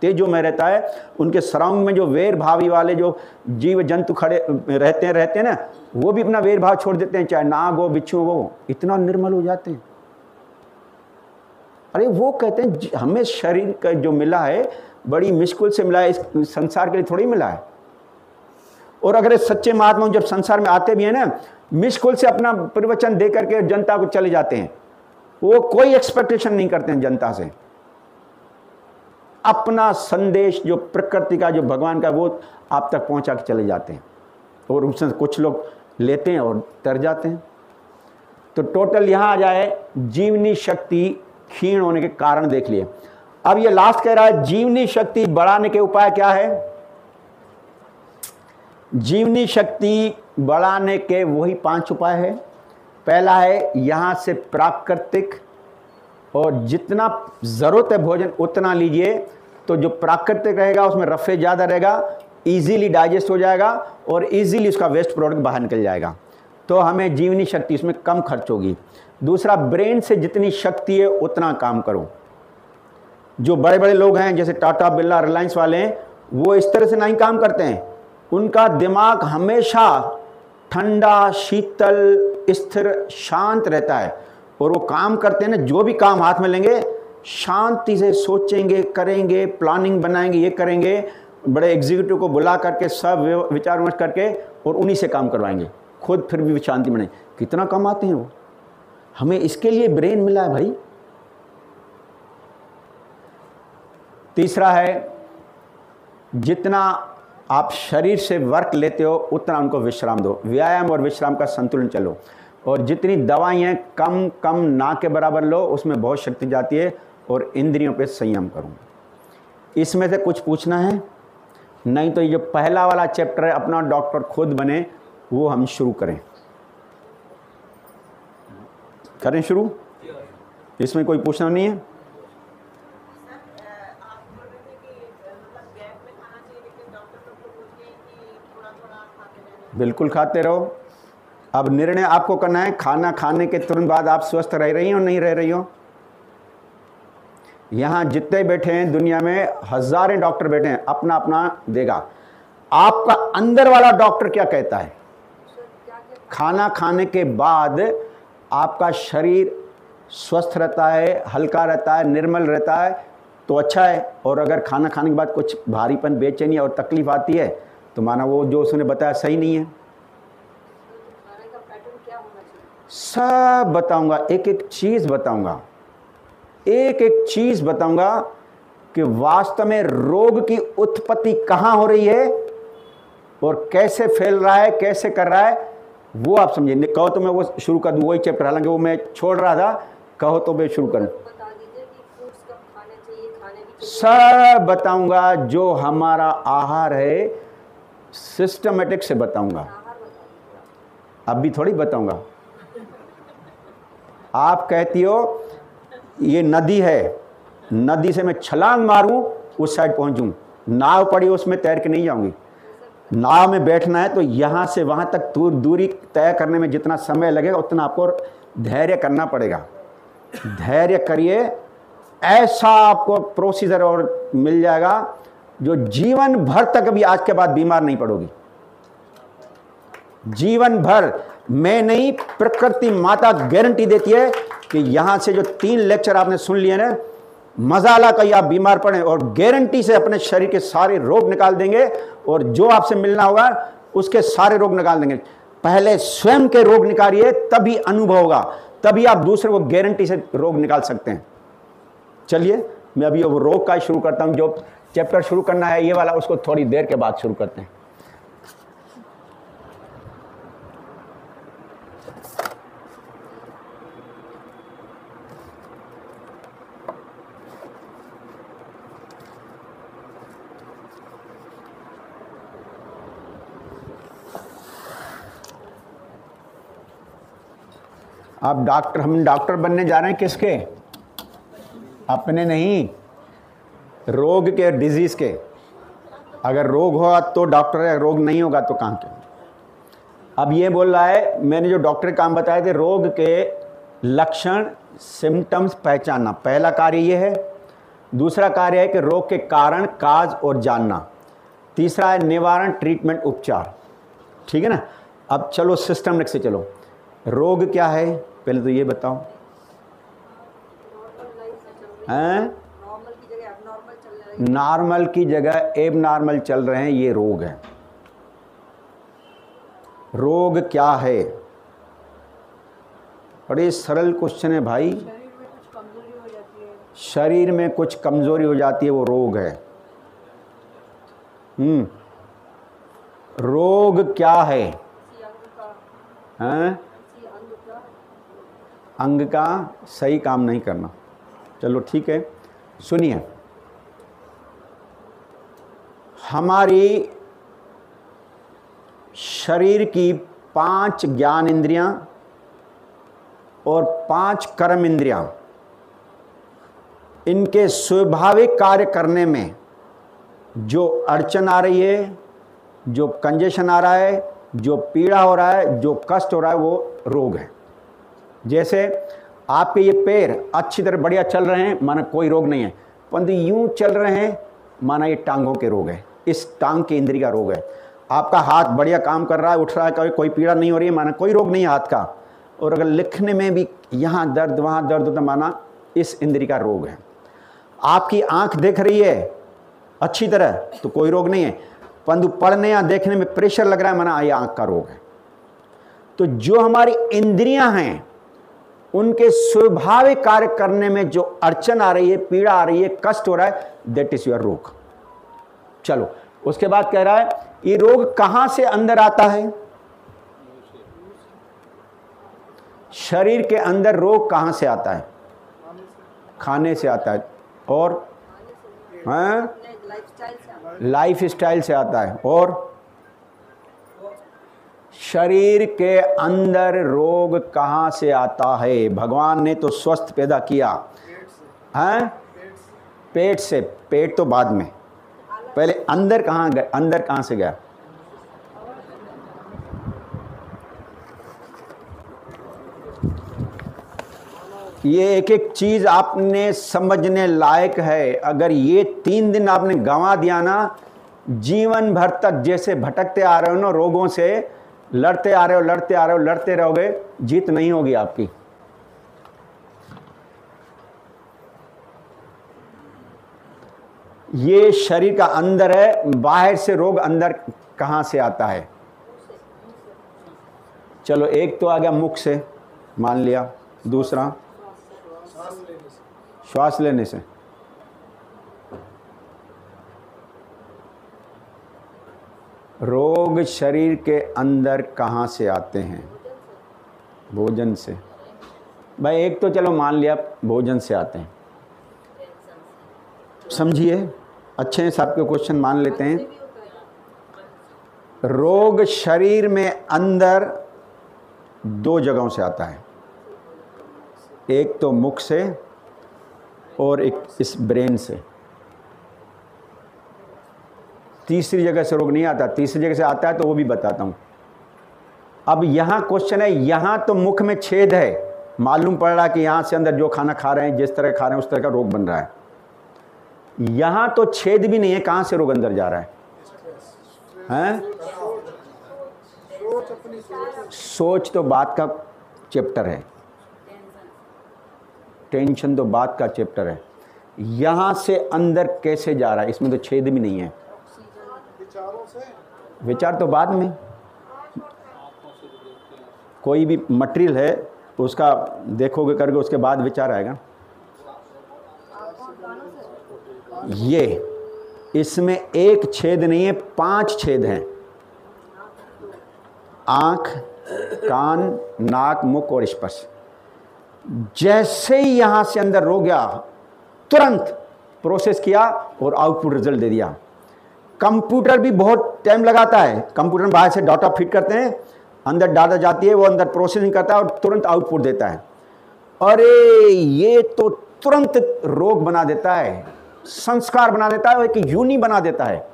तेजो में रहता है। उनके सराउंड में जो वेर भावी वाले जो जीव जंतु खड़े रहते हैं ना, वो भी अपना वेर भाव छोड़ देते हैं, चाहे नाग हो बिच्छू हो, इतना निर्मल हो जाते हैं। अरे वो कहते हैं हमें शरीर का जो मिला है बड़ी मुश्किल से मिला है, इस संसार के लिए थोड़ी मिला है। और अगर सच्चे महात्मा जब संसार में आते भी हैं ना, मुश्किल से अपना प्रवचन दे करके जनता को चले जाते हैं, वो कोई एक्सपेक्टेशन नहीं करते हैं जनता से, अपना संदेश जो प्रकृति का जो भगवान का वो आप तक पहुंचा के चले जाते हैं, और उससे कुछ लोग लेते हैं और तर जाते हैं। तो टोटल यहां आ जाए जीवनी शक्ति क्षीण होने के कारण देख लिए। अब ये लास्ट कह रहा है जीवनी शक्ति बढ़ाने के उपाय क्या है। जीवनी शक्ति बढ़ाने के वही 5 उपाय है। पहला है यहां से प्राकृतिक, और जितना ज़रूरत है भोजन उतना लीजिए, तो जो प्राकृतिक रहेगा उसमें रफे ज़्यादा रहेगा, इजीली डाइजेस्ट हो जाएगा और इजीली उसका वेस्ट प्रोडक्ट बाहर निकल जाएगा, तो हमें जीवनी शक्ति उसमें कम खर्च होगी। दूसरा, ब्रेन से जितनी शक्ति है उतना काम करो। जो बड़े बड़े लोग हैं जैसे टाटा बिरला रिलायंस वाले हैं, वो इस तरह से नहीं काम करते हैं। उनका दिमाग हमेशा ठंडा, शीतल, स्थिर, शांत रहता है, और वो काम करते हैं ना, जो भी काम हाथ में लेंगे शांति से सोचेंगे, करेंगे, प्लानिंग बनाएंगे, ये करेंगे, बड़े एग्जीक्यूटिव को बुला करके सब विचार विमर्श करके और उन्हीं से काम करवाएंगे, खुद फिर भी शांति बने। कितना कम आते हैं वो। हमें इसके लिए ब्रेन मिला है भाई। तीसरा है जितना आप शरीर से वर्क लेते हो उतना उनको विश्राम दो। व्यायाम और विश्राम का संतुलन चलो, और जितनी दवाइयाँ कम कम ना के बराबर लो, उसमें बहुत शक्ति जाती है, और इंद्रियों पे संयम करूँ। इसमें से कुछ पूछना है? नहीं तो ये जो पहला वाला चैप्टर है अपना डॉक्टर खुद बने, वो हम शुरू करें शुरू। इसमें कोई पूछना नहीं है? बिल्कुल खाते रहो। अब निर्णय आपको करना है, खाना खाने के तुरंत बाद आप स्वस्थ रह रही हो नहीं रह रही हो। यहाँ जितने बैठे हैं दुनिया में, हजारों डॉक्टर बैठे हैं, अपना अपना देगा। आपका अंदर वाला डॉक्टर क्या कहता है? खाना खाने के बाद आपका शरीर स्वस्थ रहता है, हल्का रहता है, निर्मल रहता है, तो अच्छा है। और अगर खाना खाने के बाद कुछ भारीपन, बेचैनी और तकलीफ आती है, तो माना वो जो उसने बताया सही नहीं है। सब बताऊंगा, एक एक चीज बताऊंगा, एक एक चीज बताऊंगा कि वास्तव में रोग की उत्पत्ति कहां हो रही है और कैसे फैल रहा है, कैसे कर रहा है, वो आप समझिए। कहो तो मैं वो शुरू कर दूं, वही चैप्टर, हालांकि वो मैं छोड़ रहा था, कहो तो मैं शुरू करूं। सब बताऊंगा, जो हमारा आहार है सिस्टमेटिक से बताऊंगा। अभी थोड़ी बताऊंगा। आप कहती हो ये नदी है, नदी से मैं छलांग मारूं उस साइड पहुंचूं, नाव पड़ी उसमें तैर के नहीं जाऊंगी। नाव में बैठना है तो यहाँ से वहाँ तक दूरी तय करने में जितना समय लगेगा उतना आपको धैर्य करना पड़ेगा। धैर्य करिए, ऐसा आपको प्रोसीजर और मिल जाएगा जो जीवन भर तक अभी आज के बाद बीमार नहीं पड़ोगी। जीवन भर। मैं नहीं, प्रकृति माता गारंटी देती है कि यहाँ से जो 3 लेक्चर आपने सुन लिए ना, मजाला कहीं आप बीमार पड़े, और गारंटी से अपने शरीर के सारे रोग निकाल देंगे, और जो आपसे मिलना होगा उसके सारे रोग निकाल देंगे। पहले स्वयं के रोग निकालिए, तभी अनुभव होगा, तभी आप दूसरे को गारंटी से रोग निकाल सकते हैं। चलिए मैं अभी वो रोग का शुरू करता हूँ। जो चैप्टर शुरू करना है ये वाला, उसको थोड़ी देर के बाद शुरू करते हैं। आप डॉक्टर, हम डॉक्टर बनने जा रहे हैं किसके? अपने नहीं, रोग के, डिजीज के। अगर रोग होगा तो डॉक्टर है, रोग नहीं होगा तो कहाँ के। अब ये बोल रहा है, मैंने जो डॉक्टर काम बताए थे, रोग के लक्षण, सिम्टम्स पहचानना, पहला कार्य ये है। दूसरा कार्य है कि रोग के कारण, काज और जानना। तीसरा है निवारण, ट्रीटमेंट, उपचार। ठीक है ना। अब चलो सिस्टम से चलो। रोग क्या है पहले तो ये बताओ। हैं? नॉर्मल की जगह एब नॉर्मल चल रहे हैं, ये रोग है। रोग क्या है? बड़े सरल क्वेश्चन है भाई। शरीर में कुछ कमजोरी हो जाती है, वो रोग है। रोग क्या है? हैं? अंग का सही काम नहीं करना। चलो ठीक है, सुनिए। हमारी शरीर की 5 ज्ञान इंद्रियां और 5 कर्म इंद्रियां, इनके स्वाभाविक कार्य करने में जो अड़चन आ रही है, जो कंजेशन आ रहा है, जो पीड़ा हो रहा है, जो कष्ट हो रहा है, वो रोग है। जैसे आपके ये पैर अच्छी तरह बढ़िया चल रहे हैं, माना कोई रोग नहीं है, परंतु यूं चल रहे हैं, माना ये टांगों के रोग है, इस टांग की इंद्री का रोग है। आपका हाथ बढ़िया काम कर रहा है, उठ रहा है, कोई पीड़ा नहीं हो रही है, माना कोई रोग नहीं है हाथ का। और अगर लिखने में भी यहाँ दर्द वहाँ दर्द होता, माना इस इंद्री का रोग है। आपकी आंख देख रही है अच्छी तरह तो कोई रोग नहीं है, परंतु पढ़ने या देखने में प्रेशर लग रहा है, माना ये आंख का रोग है। तो जो हमारी इंद्रियां हैं, उनके स्वाभाविक कार्य करने में जो अड़चन आ रही है, पीड़ा आ रही है, कष्ट हो रहा है, दैट इज योर रोग। चलो उसके बाद कह रहा है ये रोग कहां से अंदर आता है? शरीर के अंदर रोग कहां से आता है? खाने से आता है। और लाइफ स्टाइल से आता है। और शरीर के अंदर रोग कहां से आता है? भगवान ने तो स्वस्थ पैदा किया है पेट से। पेट तो बाद में, पहले अंदर कहां गया? अंदर कहां से गया? ये एक एक चीज आपने समझने लायक है। अगर ये 3 दिन आपने गंवा दिया ना, जीवन भर तक जैसे भटकते आ रहे हो ना, रोगों से लड़ते आ रहे हो, लड़ते आ रहे हो, लड़ते रहोगे, जीत नहीं होगी आपकी। ये शरीर का अंदर है, बाहर से रोग अंदर कहां से आता है? चलो एक तो आ गया मुख से, मान लिया। दूसरा श्वास लेने से। रोग शरीर के अंदर कहाँ से आते हैं? भोजन से। भाई एक तो चलो मान लिया भोजन से आते हैं, समझिए अच्छे हैं, सबके क्वेश्चन मान लेते हैं। रोग शरीर में अंदर 2 जगहों से आता है, एक तो मुख से और एक इस ब्रेन से। तीसरी जगह से रोग नहीं आता। तीसरी जगह से आता है तो वो भी बताता हूं। अब यहां क्वेश्चन है, यहां तो मुख में छेद है, मालूम पड़ रहा है कि यहां से अंदर जो खाना खा रहे हैं, जिस तरह खा रहे हैं, उस तरह का रोग बन रहा है। यहां तो छेद भी नहीं है, कहां से रोग अंदर जा रहा है? हैं? सोच तो बात का चैप्टर है, टेंशन तो बात का चैप्टर है। यहां से अंदर कैसे जा रहा है? इसमें तो छेद भी नहीं है। विचार तो बाद में, कोई भी मटेरियल है उसका देखोगे करके, उसके बाद विचार आएगा। ये इसमें एक छेद नहीं है, 5 छेद हैं। आंख, कान, नाक, मुख और स्पर्श। जैसे ही यहां से अंदर रोग गया, तुरंत प्रोसेस किया और आउटपुट रिजल्ट दे दिया। कंप्यूटर भी बहुत टाइम लगाता है। कंप्यूटर में बाहर से डाटा फिट करते हैं अंदर डाटा जाती है, वो अंदर प्रोसेसिंग करता है और तुरंत आउटपुट देता है। अरे ये तो तुरंत रोग बना देता है, संस्कार बना देता है, एक यूनी बना देता है।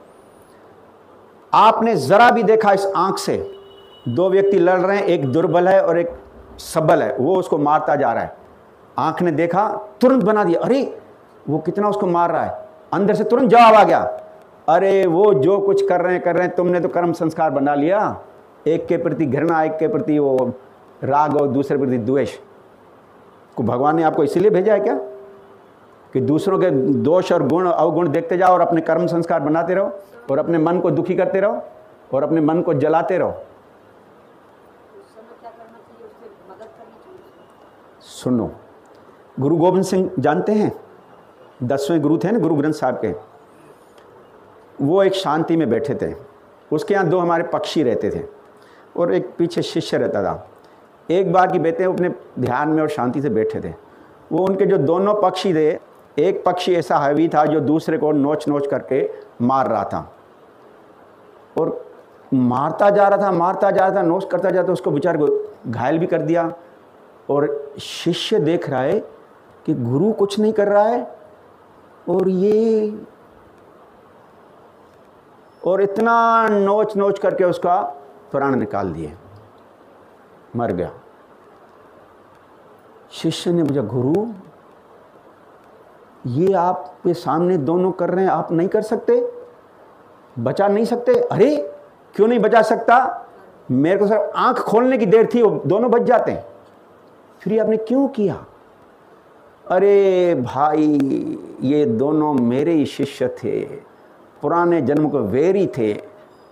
आपने जरा भी देखा इस आंख से, दो व्यक्ति लड़ रहे हैं, एक दुर्बल है और एक सबल है, वो उसको मारता जा रहा है। आंख ने देखा, तुरंत बना दिया, अरे वो कितना उसको मार रहा है, अंदर से तुरंत जवाब आ गया, अरे वो जो कुछ कर रहे हैं तुमने तो कर्म संस्कार बना लिया, एक के प्रति घृणा, एक के प्रति वो राग और दूसरे प्रति द्वेष। को भगवान ने आपको इसीलिए भेजा है क्या कि दूसरों के दोष और गुण अवगुण देखते जाओ और अपने कर्म संस्कार बनाते रहो और अपने मन को दुखी करते रहो और अपने मन को जलाते रहो? सुनो, गुरु गोविंद सिंह जानते हैं, 10वें गुरु थे ना गुरु ग्रंथ साहब के, वो एक शांति में बैठे थे। उसके यहाँ 2 हमारे पक्षी रहते थे और एक पीछे शिष्य रहता था। एक बार की बेटे अपने ध्यान में और शांति से बैठे थे। वो उनके जो दोनों पक्षी थे, एक पक्षी ऐसा हैवी था जो दूसरे को नोच नोच करके मार रहा था और मारता जा रहा था, नोच करता जाता, उसको बेचारे को घायल भी कर दिया। और शिष्य देख रहा है कि गुरु कुछ नहीं कर रहा है और इतना नोच नोच करके उसका प्राण निकाल दिए, मर गया। शिष्य ने पूछा, गुरु ये आपके सामने दोनों कर रहे हैं, आप नहीं कर सकते, बचा नहीं सकते? अरे क्यों नहीं बचा सकता, मेरे को सिर्फ आंख खोलने की देर थी, वो दोनों बच जाते हैं। फिर ये आपने क्यों किया? अरे भाई ये दोनों मेरे ही शिष्य थे, पुराने जन्म को वेरी थे,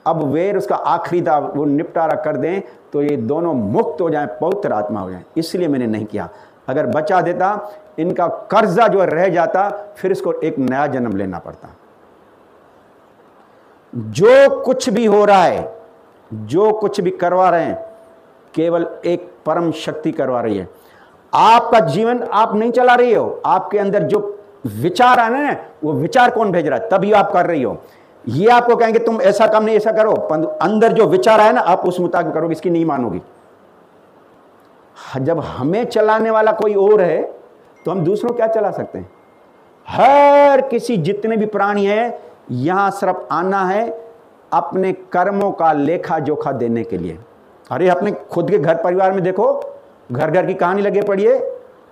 अब वेर उसका आखिरी था, वो निपटारा कर दें तो ये दोनों मुक्त हो जाएं, पवित्र आत्मा हो जाएं, इसलिए मैंने नहीं किया। अगर बचा देता, इनका कर्जा जो रह जाता, फिर इसको एक नया जन्म लेना पड़ता। जो कुछ भी हो रहा है, जो कुछ भी करवा रहे हैं, केवल एक परम शक्ति करवा रही है। आपका जीवन आप नहीं चला रही हो, आपके अंदर जो विचार आना है वो विचार कौन भेज रहा है, तभी आप कर रही हो। ये आपको कहेंगे तुम ऐसा काम नहीं, ऐसा करो, अंदर जो विचार आए ना आप उस मुताबिक करोगे, इसकी नहीं मानोगी। जब हमें चलाने वाला कोई और है तो हम दूसरों क्या चला सकते हैं? हर किसी, जितने भी प्राणी हैं, यहां सिर्फ आना है अपने कर्मों का लेखा जोखा देने के लिए। अरे अपने खुद के घर परिवार में देखो, घर घर की कहानी लगे पड़िए,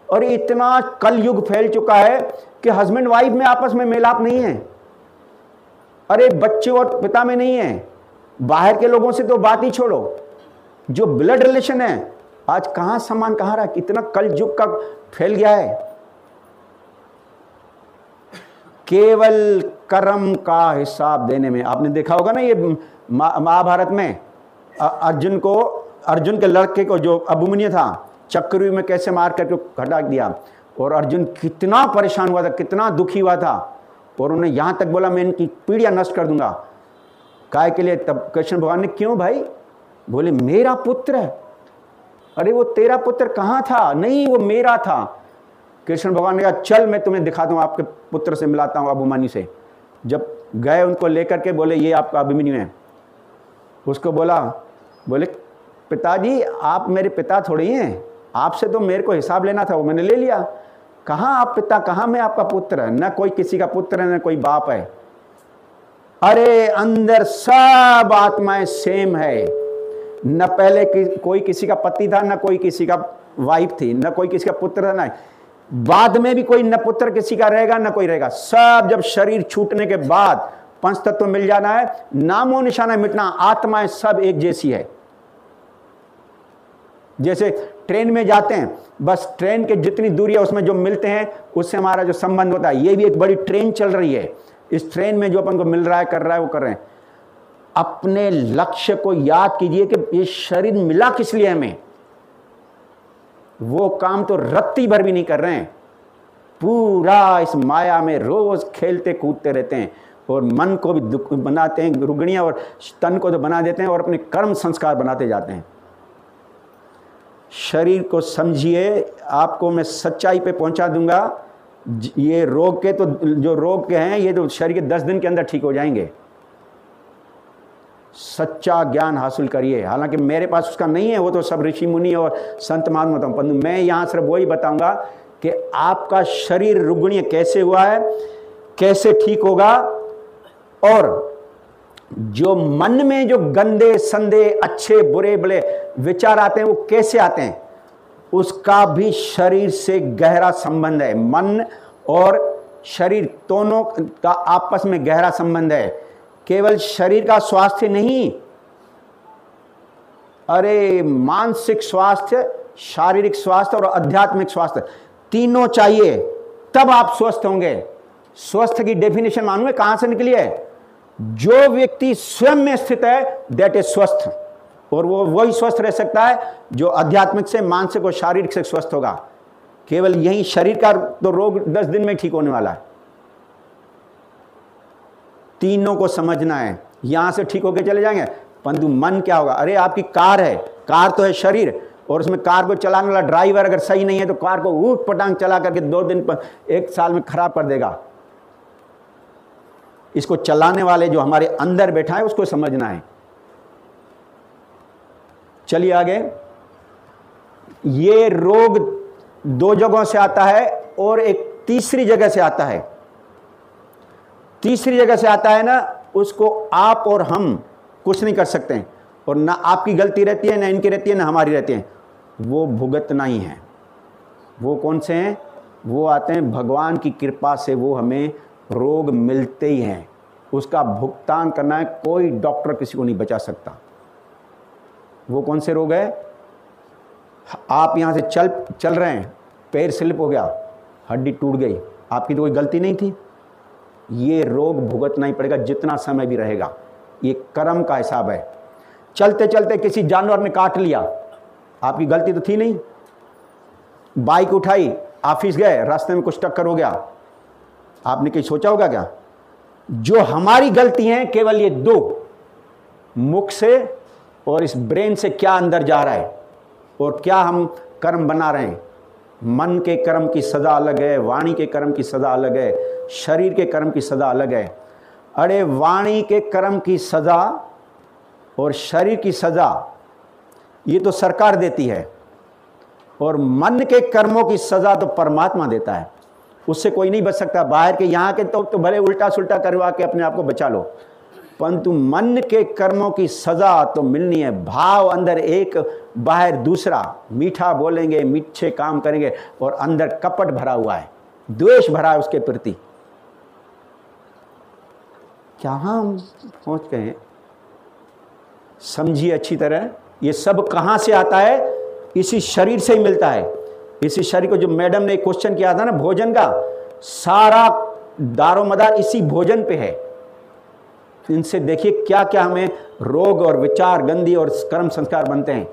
और इतना कलयुग फैल चुका है कि हस्बैंड वाइफ में आपस में मेलाप नहीं है, अरे बच्चे और पिता में नहीं है, बाहर के लोगों से तो बात ही छोड़ो, जो ब्लड रिलेशन है आज कहां सम्मान कहां रहा, कितना कलयुग का फैल गया है। केवल कर्म का हिसाब देने में, आपने देखा होगा ना ये महाभारत में अर्जुन के लड़के को जो अभिमन्यु था, चक्रव्यूह में कैसे मार करके हटा दिया, और अर्जुन कितना परेशान हुआ था, कितना दुखी हुआ था, और उन्होंने यहां तक बोला मैं इनकी पीढ़ियां नष्ट कर दूंगा। काय के लिए? तब कृष्ण भगवान ने, क्यों भाई? बोले मेरा पुत्र है। अरे वो तेरा पुत्र कहां था? नहीं वो मेरा था। कृष्ण भगवान ने कहा चल मैं तुम्हें दिखाता हूं, आपके पुत्र से मिलाता हूं अभिमन्यु से। जब गए उनको लेकर के, बोले ये आपका अभिमन्यु है। उसको बोले पिताजी आप मेरे पिता थोड़ी हैं, आपसे तो मेरे को हिसाब लेना था, वो मैंने ले लिया। कहाँ आप पिता, कहाँ मैं आपका पुत्र है? न कोई किसी का पुत्र है, न कोई बाप है। अरे अंदर सब आत्माएं सेम है, न पहले कोई किसी का पति था, न कोई किसी का वाइफ थी, न कोई किसी का पुत्र था, न बाद में भी कोई न पुत्र किसी का रहेगा न कोई रहेगा। सब जब शरीर छूटने के बाद पंच तत्व मिल जाना है, नामो निशाना मिटना, आत्माएं सब एक जैसी है। जैसे ट्रेन में जाते हैं, बस ट्रेन के जितनी दूरी है उसमें जो मिलते हैं उससे हमारा जो संबंध होता है, ये भी एक बड़ी ट्रेन चल रही है, इस ट्रेन में जो अपन को मिल रहा है, कर रहा है, वो कर रहे हैं। अपने लक्ष्य को याद कीजिए कि ये शरीर मिला किस लिए हमें, वो काम तो रत्ती भर भी नहीं कर रहे हैं, पूरा इस माया में रोज खेलते कूदते रहते हैं, और मन को भी दुख बनाते हैं, रुगणियां, और तन को तो बना देते हैं, और अपने कर्म संस्कार बनाते जाते हैं। शरीर को समझिए, आपको मैं सच्चाई पे पहुंचा दूंगा। ये रोग के तो, जो रोग के हैं, ये तो शरीर के 10 दिन के अंदर ठीक हो जाएंगे। सच्चा ज्ञान हासिल करिए। हालांकि मेरे पास उसका नहीं है, वो तो सब ऋषि मुनि और संत महात्मा बताऊँ, परंतु मैं यहाँ सिर्फ वही बताऊंगा कि आपका शरीर रुग्णीय कैसे हुआ है, कैसे ठीक होगा, और जो मन में जो गंदे संदे अच्छे बुरे बुरे विचार आते हैं वो कैसे आते हैं, उसका भी शरीर से गहरा संबंध है। मन और शरीर दोनों का आपस में गहरा संबंध है। केवल शरीर का स्वास्थ्य नहीं, अरे मानसिक स्वास्थ्य, शारीरिक स्वास्थ्य और आध्यात्मिक स्वास्थ्य तीनों चाहिए, तब आप स्वस्थ होंगे। स्वस्थ की डेफिनेशन मालूम है कहां से निकली है? जो व्यक्ति स्वयं में स्थित है दैट इज स्वस्थ, और वो वही स्वस्थ रह सकता है जो आध्यात्मिक से, मानसिक और शारीरिक से स्वस्थ होगा। केवल यही शरीर का तो रोग 10 दिन में ठीक होने वाला है। तीनों को समझना है, यहां से ठीक होकर चले जाएंगे, परंतु मन क्या होगा? अरे आपकी कार है, कार तो है शरीर, और उसमें कार को चलाने वाला ड्राइवर अगर सही नहीं है तो कार को ऊट पटांग चला करके 2 दिन पर 1 साल में खराब कर देगा। इसको चलाने वाले जो हमारे अंदर बैठा है उसको समझना है। चलिए आगे। ये रोग 2 जगहों से आता है और एक तीसरी जगह से आता है। तीसरी जगह से आता है ना, उसको आप और हम कुछ नहीं कर सकते हैं, और ना आपकी गलती रहती है, ना इनकी रहती है, ना हमारी रहती है। वो भुगतना ही है। वो कौन से हैं? वो आते हैं भगवान की कृपा से, वो हमें रोग मिलते ही हैं, उसका भुगतान करना है। कोई डॉक्टर किसी को नहीं बचा सकता। वो कौन से रोग है? आप यहाँ से चल रहे हैं, पैर स्लिप हो गया, हड्डी टूट गई, आपकी तो कोई गलती नहीं थी। ये रोग भुगतना ही पड़ेगा जितना समय भी रहेगा। ये कर्म का हिसाब है। चलते चलते किसी जानवर ने काट लिया, आपकी गलती तो थी नहीं। बाइक उठाई, ऑफिस गए, रास्ते में कुछ टक्कर हो गया, आपने कहीं सोचा होगा क्या? जो हमारी गलती है केवल ये 2, मुख से और इस ब्रेन से क्या अंदर जा रहा है और क्या हम कर्म बना रहे हैं। मन के कर्म की सजा अलग है, वाणी के कर्म की सजा अलग है, शरीर के कर्म की सजा अलग है। अरे वाणी के कर्म की सजा और शरीर की सजा ये तो सरकार देती है, और मन के कर्मों की सजा तो परमात्मा देता है। उससे कोई नहीं बच सकता। बाहर के यहाँ के तो भले उल्टा सुल्टा करवा के अपने आप को बचा लो, परंतु मन के कर्मों की सजा तो मिलनी है। भाव अंदर एक, बाहर दूसरा। मीठा बोलेंगे, मीठे काम करेंगे, और अंदर कपट भरा हुआ है, द्वेष भरा है उसके प्रति। क्या हम पहुंच गए हैं? समझिए अच्छी तरह। ये सब कहां से आता है? इसी शरीर से ही मिलता है। इसी शरीर को, जो मैडम ने क्वेश्चन किया था ना भोजन का, सारा दारोमदार इसी भोजन पे है। इनसे देखिए क्या क्या हमें रोग और विचार, गंदी और कर्म संस्कार बनते हैं,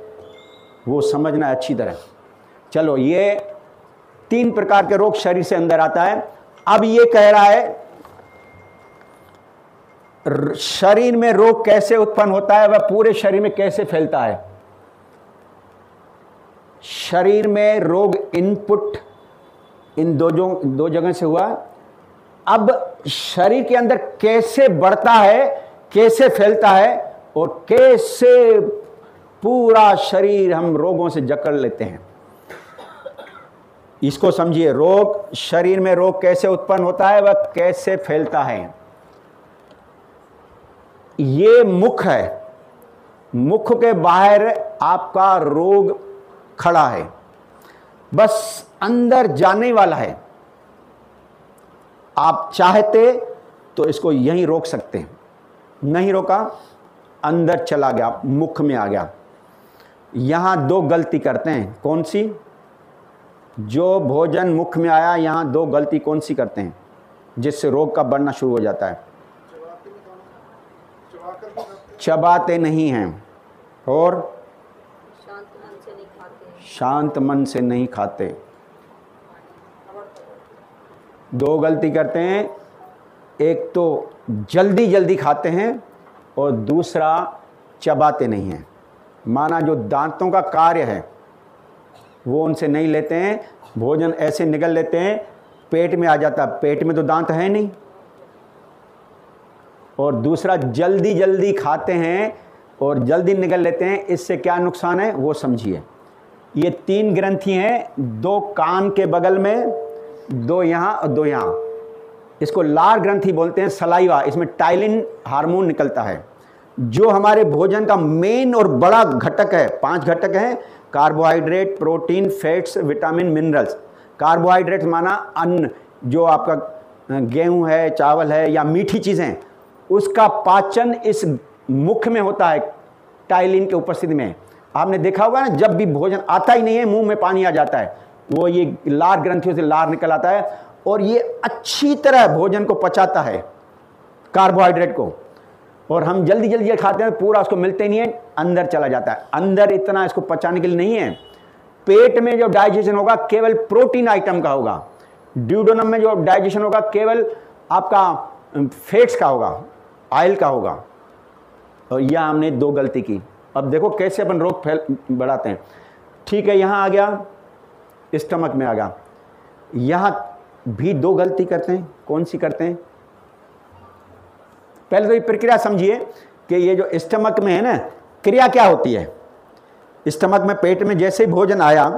वो समझना है अच्छी तरह। चलो, ये 3 प्रकार के रोग शरीर से अंदर आता है। अब ये कह रहा है शरीर में रोग कैसे उत्पन्न होता है, वह पूरे शरीर में कैसे फैलता है। शरीर में रोग इनपुट इन 2 जगह से हुआ। अब शरीर के अंदर कैसे बढ़ता है, कैसे फैलता है, और कैसे पूरा शरीर हम रोगों से जकड़ लेते हैं, इसको समझिए। रोग, शरीर में रोग कैसे उत्पन्न होता है, वह कैसे फैलता है। ये मुख है, मुख के बाहर आपका रोग खड़ा है, बस अंदर जाने वाला है। आप चाहते तो इसको यहीं रोक सकते हैं, नहीं रोका, अंदर चला गया, मुख में आ गया। यहां 2 गलती करते हैं। कौन सी? जो भोजन मुख में आया, यहां 2 गलती कौन सी करते हैं जिससे रोग का बढ़ना शुरू हो जाता है? चबाते नहीं हैं, और शांत मन से नहीं खाते। 2 गलती करते हैं। एक तो जल्दी जल्दी खाते हैं, और दूसरा चबाते नहीं हैं। माना जो दांतों का कार्य है वो उनसे नहीं लेते हैं, भोजन ऐसे निगल लेते हैं, पेट में आ जाता। पेट में तो दांत है नहीं, और दूसरा जल्दी जल्दी खाते हैं और जल्दी निकल लेते हैं, इससे क्या नुकसान है वो समझिए। ये 3 ग्रंथि हैं, 2 कान के बगल में, 2 यहाँ और 2 यहाँ। इसको लार ग्रंथि बोलते हैं, सलाइवा, इसमें टाइलिन हार्मोन निकलता है जो हमारे भोजन का मेन और बड़ा घटक है। 5 घटक हैं, carbohydrate, protein, fats, vitamin, minerals. Carbohydrate माना अन्न, जो आपका गेहूं है, चावल है या मीठी चीज़ें, उसका पाचन इस मुख में होता है टाइलिन के उपस्थिति में। आपने देखा होगा ना, जब भी भोजन आता ही नहीं है मुंह में पानी आ जाता है, वो ये लार ग्रंथियों से लार निकल आता है और ये अच्छी तरह भोजन को पचाता है, कार्बोहाइड्रेट को। और हम जल्दी जल्दी खाते हैं, पूरा उसको मिलते नहीं है, अंदर चला जाता है। अंदर इतना इसको पचाने के लिए नहीं है। पेट में जो डाइजेशन होगा केवल प्रोटीन आइटम का होगा। ड्यूडेनम में जो डाइजेशन होगा केवल आपका फैट्स का होगा, ऑयल का होगा। और यह हमने 2 गलती की। अब देखो कैसे अपन रोग बढ़ाते हैं। ठीक है, यहाँ आ गया, स्टमक में आ गया। यहाँ भी 2 गलती करते हैं। कौन सी करते हैं? पहले तो ये प्रक्रिया समझिए कि ये जो स्टमक में है ना, क्रिया क्या होती है। स्टमक में, पेट में जैसे ही भोजन आया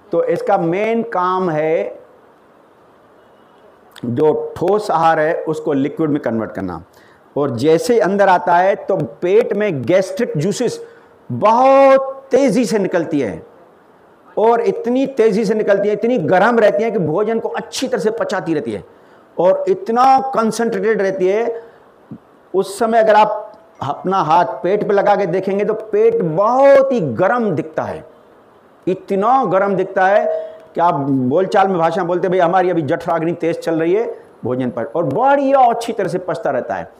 तो इसका मेन काम है जो ठोस आहार है उसको लिक्विड में कन्वर्ट करना। और जैसे ही अंदर आता है तो पेट में गैस्ट्रिक जूसेस बहुत तेजी से निकलती है, और इतनी तेजी से निकलती है, इतनी गर्म रहती है कि भोजन को अच्छी तरह से पचाती रहती है और इतना कंसंट्रेटेड रहती है। उस समय अगर आप अपना हाथ पेट पे लगा के देखेंगे तो पेट बहुत ही गर्म दिखता है, इतना गर्म दिखता है कि आप बोलचाल में भाषा बोलते भाई हमारी अभी जठराग्नि तेज चल रही है भोजन पर, और बढ़िया अच्छी तरह से पचता रहता है।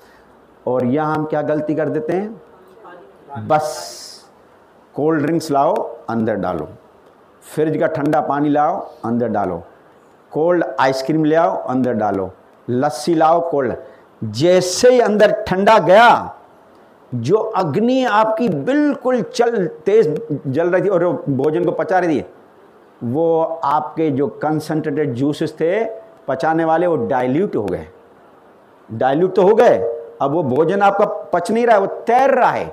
और यहाँ हम क्या गलती कर देते हैं, बस कोल्ड ड्रिंक्स लाओ अंदर डालो, फ्रिज का ठंडा पानी लाओ अंदर डालो, कोल्ड आइसक्रीम ले आओ अंदर डालो, लस्सी लाओ कोल्ड। जैसे ही अंदर ठंडा गया, जो अग्नि आपकी बिल्कुल तेज जल रही थी और भोजन को पचा रही थी, वो आपके जो कंसंट्रेटेड जूसेस थे पचाने वाले, वो डाइल्यूट हो गए। डाइल्यूट तो हो गए, अब वो भोजन आपका पच नहीं रहा है, वो तैर रहा है,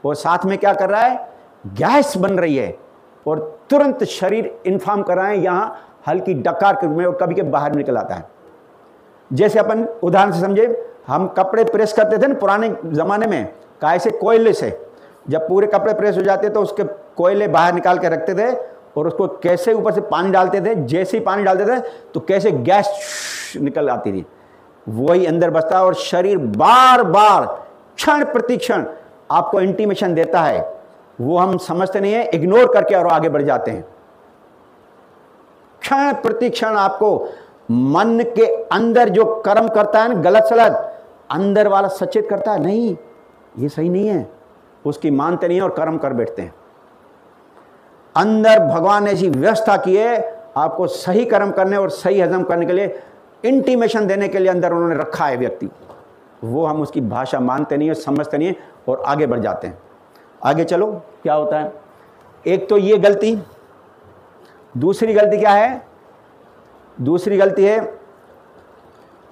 और साथ में क्या कर रहा है, गैस बन रही है और तुरंत शरीर इन्फॉर्म कर रहा है, यहाँ हल्की डकार के रूप में, और कभी के बाहर निकल आता है। जैसे अपन उदाहरण से समझे, हम कपड़े प्रेस करते थे ना पुराने ज़माने में, कैसे कोयले से, जब पूरे कपड़े प्रेस हो जाते तो उसके कोयले बाहर निकाल के रखते थे और उसको कैसे ऊपर से पानी डालते थे, जैसे ही पानी डालते थे तो कैसे गैस निकल आती थी, वही अंदर बसता है। और शरीर बार बार क्षण प्रतिक्षण आपको इंटीमेशन देता है, वो हम समझते नहीं है, इग्नोर करके और आगे बढ़ जाते हैं। क्षण प्रतिक्षण आपको मन के अंदर जो कर्म करता है ना, गलत सलत, अंदर वाला सचेत करता है, नहीं ये सही नहीं है, उसकी मानते नहीं है और कर्म कर बैठते हैं। अंदर भगवान ने ऐसी व्यवस्था की है आपको सही कर्म करने और सही हजम करने के लिए, इंटीमेशन देने के लिए अंदर उन्होंने रखा है व्यक्ति, वो हम उसकी भाषा मानते नहीं है, समझते नहीं है और आगे बढ़ जाते हैं। आगे चलो क्या होता है। एक तो ये गलती, दूसरी गलती क्या है, दूसरी गलती है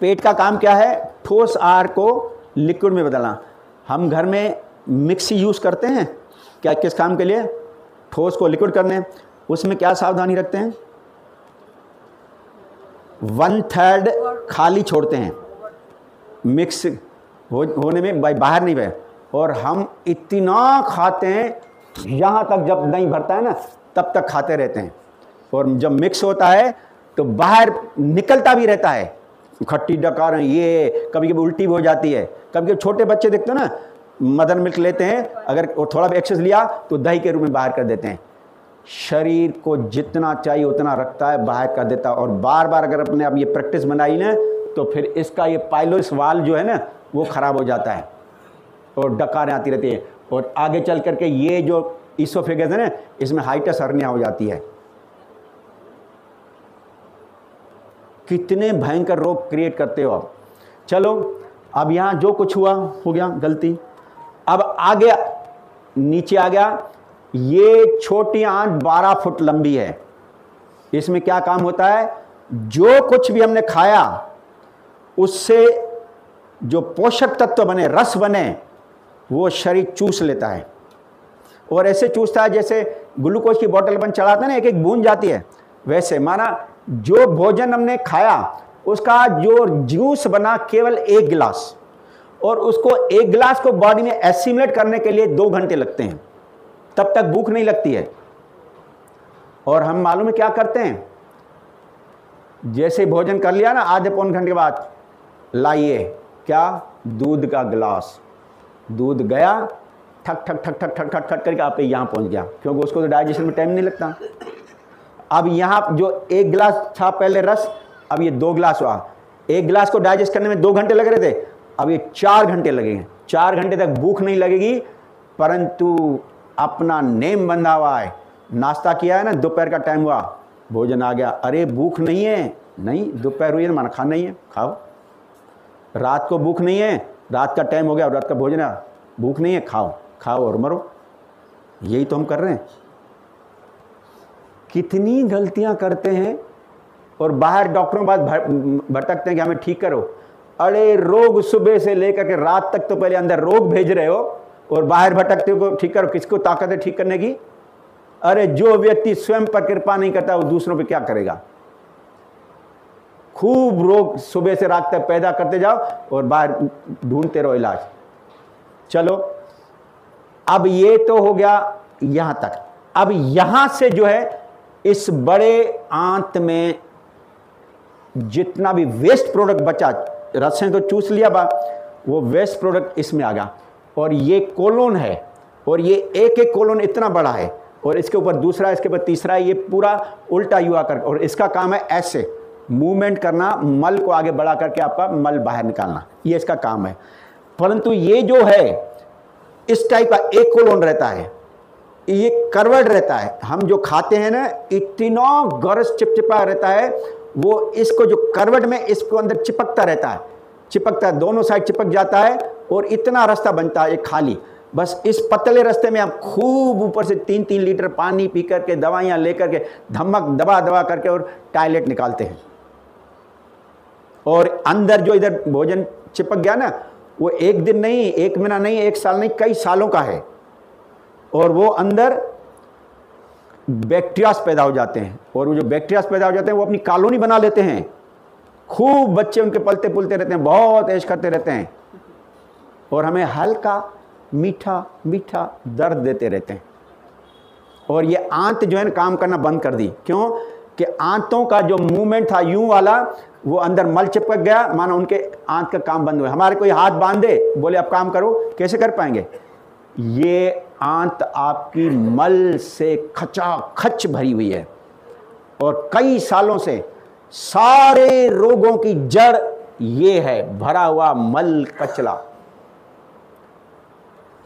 पेट का काम क्या है, ठोस आहार को लिक्विड में बदलना। हम घर में मिक्सी यूज़ करते हैं क्या, किस काम के लिए, ठोस को लिक्विड करने। उसमें क्या सावधानी रखते हैं, 1/3 खाली छोड़ते हैं, मिक्स होने में बाहर नहीं बहे। और हम इतना खाते हैं, यहाँ तक जब नहीं भरता है ना तब तक खाते रहते हैं, और जब मिक्स होता है तो बाहर निकलता भी रहता है, खट्टी डकार, ये कभी कभी उल्टी भी हो जाती है। कभी कभी छोटे बच्चे देखते हो ना, मदर मिल्क लेते हैं, अगर थोड़ा भी एक्सेस लिया तो दही के रूप में बाहर कर देते हैं। शरीर को जितना चाहिए उतना रखता है, बाहर कर देता है। और बार बार अगर अपने आप ये प्रैक्टिस बनाई ना तो फिर इसका ये पाइलोस वाल जो है ना वो खराब हो जाता है और डकारें आती रहती है, और आगे चल करके ये जो इसोफेगस है ना, इसमें हाइटस हर्निया हो जाती है। कितने भयंकर रोग क्रिएट करते हो आप। चलो अब यहाँ जो कुछ हुआ हो गया गलती। अब आगे नीचे आ गया, ये छोटी आंत 12 फुट लंबी है। इसमें क्या काम होता है, जो कुछ भी हमने खाया उससे जो पोषक तत्व बने, रस बने, वो शरीर चूस लेता है। और ऐसे चूसता है जैसे ग्लूकोज की बोतल अपन चढ़ाते हैं ना, एक एक बूंद जाती है, वैसे माना जो भोजन हमने खाया उसका जो जूस बना केवल 1 गिलास, और उसको 1 गिलास को बॉडी में एसिमुलेट करने के लिए 2 घंटे लगते हैं, तब तक भूख नहीं लगती है। और हम मालूम है क्या करते हैं, जैसे भोजन कर लिया ना, आधे पौन घंटे के बाद लाइए क्या, दूध का गिलास, दूध गया, ठक ठक ठक ठक ठक ठक ठक करके आप यहाँ पहुँच गया, क्योंकि उसको तो डाइजेशन में टाइम नहीं लगता। अब यहाँ जो 1 गिलास था पहले रस, अब ये 2 गिलास हुआ। 1 गिलास को डाइजेस्ट करने में 2 घंटे लग रहे थे, अब ये 4 घंटे लगेंगे। 4 घंटे तक भूख नहीं लगेगी, परंतु अपना नेम बंधा हुआ है, नाश्ता किया है ना, दोपहर का टाइम हुआ, भोजन आ गया, अरे भूख नहीं है, नहीं दोपहर हुई है माना खाना नहीं है, खाओ। रात को भूख नहीं है, रात का टाइम हो गया, रात का भोजन है, भूख नहीं है, खाओ, खाओ और मरो। यही तो हम कर रहे हैं। कितनी गलतियां करते हैं, और बाहर डॉक्टरों के पास भटकते हैं कि हमें ठीक करो। अरे रोग सुबह से लेकर के रात तक तो पहले अंदर रोग भेज रहे हो, और बाहर भटकते हो ठीक करो। किसको ताकत है ठीक करने की? अरे जो व्यक्ति स्वयं पर कृपा नहीं करता वो दूसरों पे क्या करेगा? खूब रोग सुबह से रात तक पैदा करते जाओ और बाहर ढूंढते रहो इलाज। चलो, अब ये तो हो गया यहां तक। अब यहां से जो है इस बड़े आंत में जितना भी वेस्ट प्रोडक्ट बचा, रसें तो चूस लिया बा, वो वेस्ट प्रोडक्ट इसमें आ गया। और ये कोलोन है, और ये एक एक कोलोन इतना बड़ा है, और इसके ऊपर दूसरा, इसके ऊपर तीसरा, ये पूरा उल्टा युवा कर, और इसका काम है ऐसे मूवमेंट करना, मल को आगे बढ़ा करके आपका मल बाहर निकालना, ये इसका काम है। परंतु ये जो है इस टाइप का एक कोलोन रहता है, ये कर्वड रहता है। हम जो खाते हैं ना, इतना गरज चिपचिपा रहता है, वो इसको जो कर्वड में इसको अंदर चिपकता रहता है, चिपकता है, दोनों साइड चिपक जाता है, और इतना रास्ता बनता है एक खाली। बस इस पतले रास्ते में आप खूब ऊपर से 3-3 लीटर पानी पी करके, दवाइयाँ लेकर के, धमक दबा दबा करके और टॉयलेट निकालते हैं। और अंदर जो इधर भोजन चिपक गया ना, वो एक दिन नहीं, एक महीना नहीं, एक साल नहीं, कई सालों का है। और वो अंदर बैक्टीरियास पैदा हो जाते हैं, और वो जो बैक्टीरियास पैदा हो जाते हैं वो अपनी कॉलोनी बना लेते हैं। खूब बच्चे उनके पलते पुलते रहते हैं, बहुत ऐश करते रहते हैं, और हमें हल्का मीठा मीठा दर्द देते रहते हैं। और ये आंत जो है ना काम करना बंद कर दी। क्यों? कि आंतों का जो मूवमेंट था यूं वाला, वो अंदर मल चिपक गया, मानो उनके आंत का काम बंद हुआ। हमारे कोई हाथ बांधे, बोले अब काम करो, कैसे कर पाएंगे? ये आंत आपकी मल से खचाखच भरी हुई है, और कई सालों से सारे रोगों की जड़ ये है, भरा हुआ मल कचरा।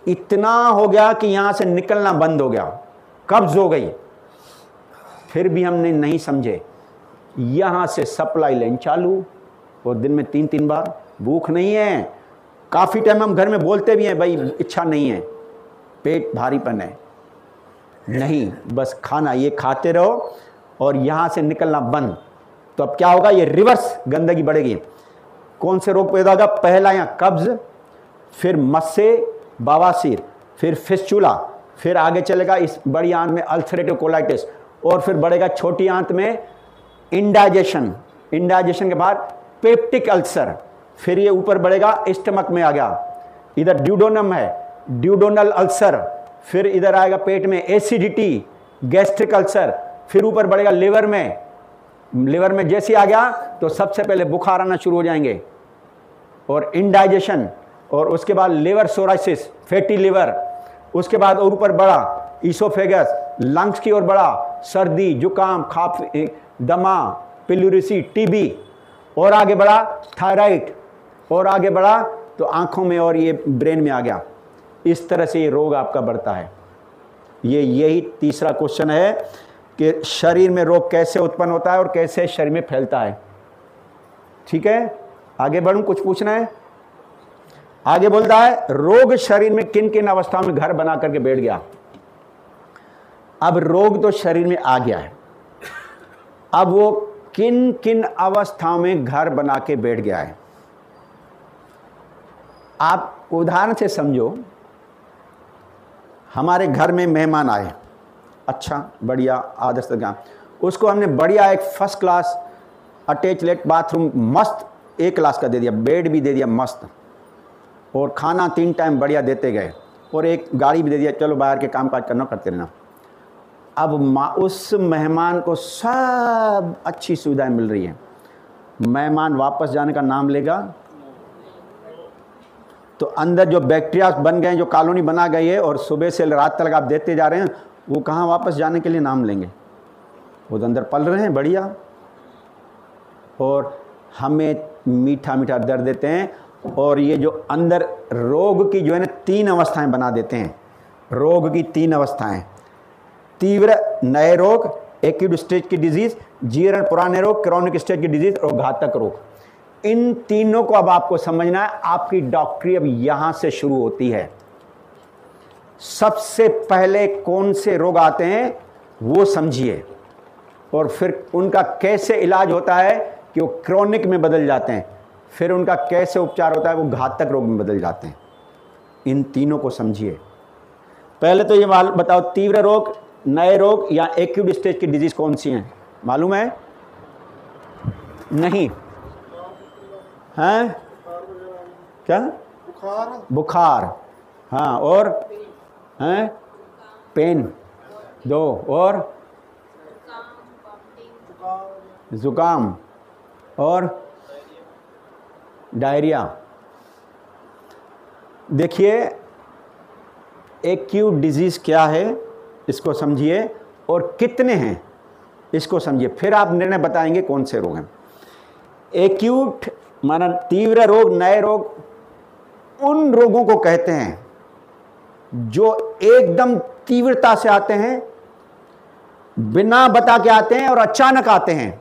इतना हो गया कि यहां से निकलना बंद हो गया, कब्ज हो गई। फिर भी हमने नहीं समझे, यहां से सप्लाई लाइन चालू, और दिन में 3-3 बार। भूख नहीं है, काफी टाइम हम घर में बोलते भी हैं भाई इच्छा नहीं है, पेट भारीपन है, नहीं, बस खाना, ये खाते रहो और यहां से निकलना बंद। तो अब क्या होगा? ये रिवर्स गंदगी बढ़ेगी। कौन से रोग पैदा होगा? पहला यहाँ कब्ज, फिर मस्से, बवासीर, फिर फिस्चुला, फिर आगे चलेगा इस बड़ी आंत में अल्सरेटिव कोलाइटिस, और फिर बढ़ेगा छोटी आंत में इंडाइजेशन, इंडाइजेशन के बाद पेप्टिक अल्सर, फिर ये ऊपर बढ़ेगा स्टमक में आ गया, इधर ड्यूडोनम है, ड्यूडोनल अल्सर, फिर इधर आएगा पेट में एसिडिटी, गैस्ट्रिक अल्सर, फिर ऊपर बढ़ेगा लिवर में। लिवर में जैसे आ गया तो सबसे पहले बुखार आना शुरू हो जाएंगे, और इंडाइजेशन, और उसके बाद लिवर सोराइसिस, फैटी लिवर, उसके बाद और ऊपर बढ़ा ईसोफेगस, लंग्स की ओर बढ़ा, सर्दी, जुकाम, खांसी, दमा, पिलुरिसी, टीबी, और आगे बढ़ा थायराइड, और आगे बढ़ा तो आंखों में और ये ब्रेन में आ गया। इस तरह से ये रोग आपका बढ़ता है। यही तीसरा क्वेश्चन है कि शरीर में रोग कैसे उत्पन्न होता है और कैसे शरीर में फैलता है। ठीक है, आगे बढ़ूं, कुछ पूछना है? आगे बोलता है रोग शरीर में किन किन अवस्थाओं में घर बना करके बैठ गया। अब रोग तो शरीर में आ गया है, अब वो किन किन अवस्थाओं में घर बना के बैठ गया है। आप उदाहरण से समझो, हमारे घर में मेहमान आए, अच्छा बढ़िया आदर्श का, उसको हमने बढ़िया एक फर्स्ट क्लास अटैचलेट बाथरूम मस्त एक क्लास का दे दिया, बेड भी दे दिया मस्त, और खाना 3 टाइम बढ़िया देते गए, और एक गाड़ी भी दे दिया, चलो बाहर के काम काज करना करते रहना। अब उस मेहमान को सब अच्छी सुविधाएं मिल रही हैं, मेहमान वापस जाने का नाम लेगा? तो अंदर जो बैक्टीरिया बन गए, जो कॉलोनी बना गई है, और सुबह से रात तक आप देते जा रहे हैं, वो कहाँ वापस जाने के लिए नाम लेंगे? वो तो अंदर पल रहे हैं बढ़िया, और हमें मीठा मीठा दर्द देते हैं। और ये जो अंदर रोग की जो है ना 3 अवस्थाएं बना देते हैं, रोग की 3 अवस्थाएं, तीव्र नए रोग, एक्यूट स्टेज की डिजीज, जीर्ण पुराने रोग, क्रॉनिक स्टेज की डिजीज, और घातक रोग। इन तीनों को अब आपको समझना है। आपकी डॉक्टरी अब यहां से शुरू होती है। सबसे पहले कौन से रोग आते हैं वो समझिए, और फिर उनका कैसे इलाज होता है कि वो क्रॉनिक में बदल जाते हैं, फिर उनका कैसे उपचार होता है वो घातक रोग में बदल जाते हैं। इन तीनों को समझिए। पहले तो ये बताओ, तीव्र रोग, नए रोग या एक्यूट स्टेज की डिजीज कौन सी हैं? मालूम है? नहीं हैं? क्या? बुखार, हाँ, और हैं पेन 2, और जुकाम, और डायरिया। देखिए एक्यूट डिजीज क्या है इसको समझिए, और कितने हैं इसको समझिए, फिर आप निर्णय बताएंगे कौन से रोग हैं। एक्यूट माना तीव्र रोग, नए रोग उन रोगों को कहते हैं जो एकदम तीव्रता से आते हैं, बिना बता के आते हैं और अचानक आते हैं,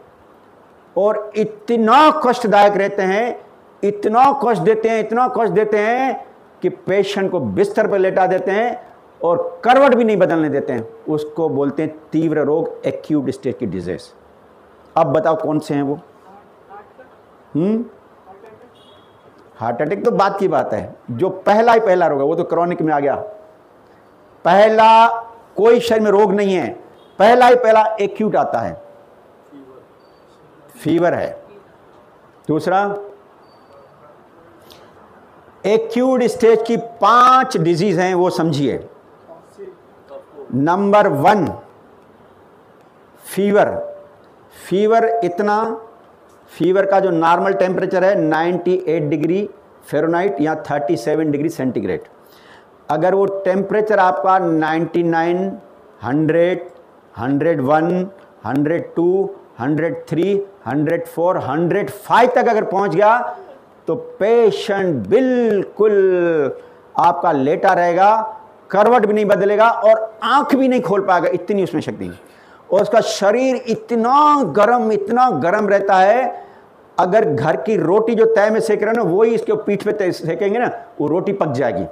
और इतना कष्टदायक रहते हैं, इतना कष्ट देते हैं, इतना कष्ट देते हैं कि पेशेंट को बिस्तर पर लेटा देते हैं और करवट भी नहीं बदलने देते हैं। उसको बोलते हैं तीव्र रोग, एक्यूट स्टेज की डिजीज। अब बताओ कौन से हैं वो? हार्ट अटैक तो बात की बात है, जो पहला ही पहला रोग है वो तो क्रॉनिक में आ गया। पहला कोई शरीर में रोग नहीं है, पहला ही पहला एक्यूट आता है, फीवर है। दूसरा, एक्यूट स्टेज की 5 डिजीज हैं वो समझिए। Number 1 fever. फीवर इतना, फीवर का जो नॉर्मल टेम्परेचर है 98 डिग्री फ़ारेनहाइट या 37 डिग्री सेंटीग्रेड। अगर वो टेम्परेचर आपका 99, 100, 101, 102, 103, 104, 105 तक अगर पहुंच गया तो पेशेंट बिल्कुल आपका लेटा रहेगा, करवट भी नहीं बदलेगा और आंख भी नहीं खोल पाएगा, इतनी उसमें शक्ति है। और उसका शरीर इतना गर्म रहता है, अगर घर की रोटी जो तय में सेक रहे हैं ना वही इसके पीठ पे सेकेंगे ना, वो रोटी पक जाएगी।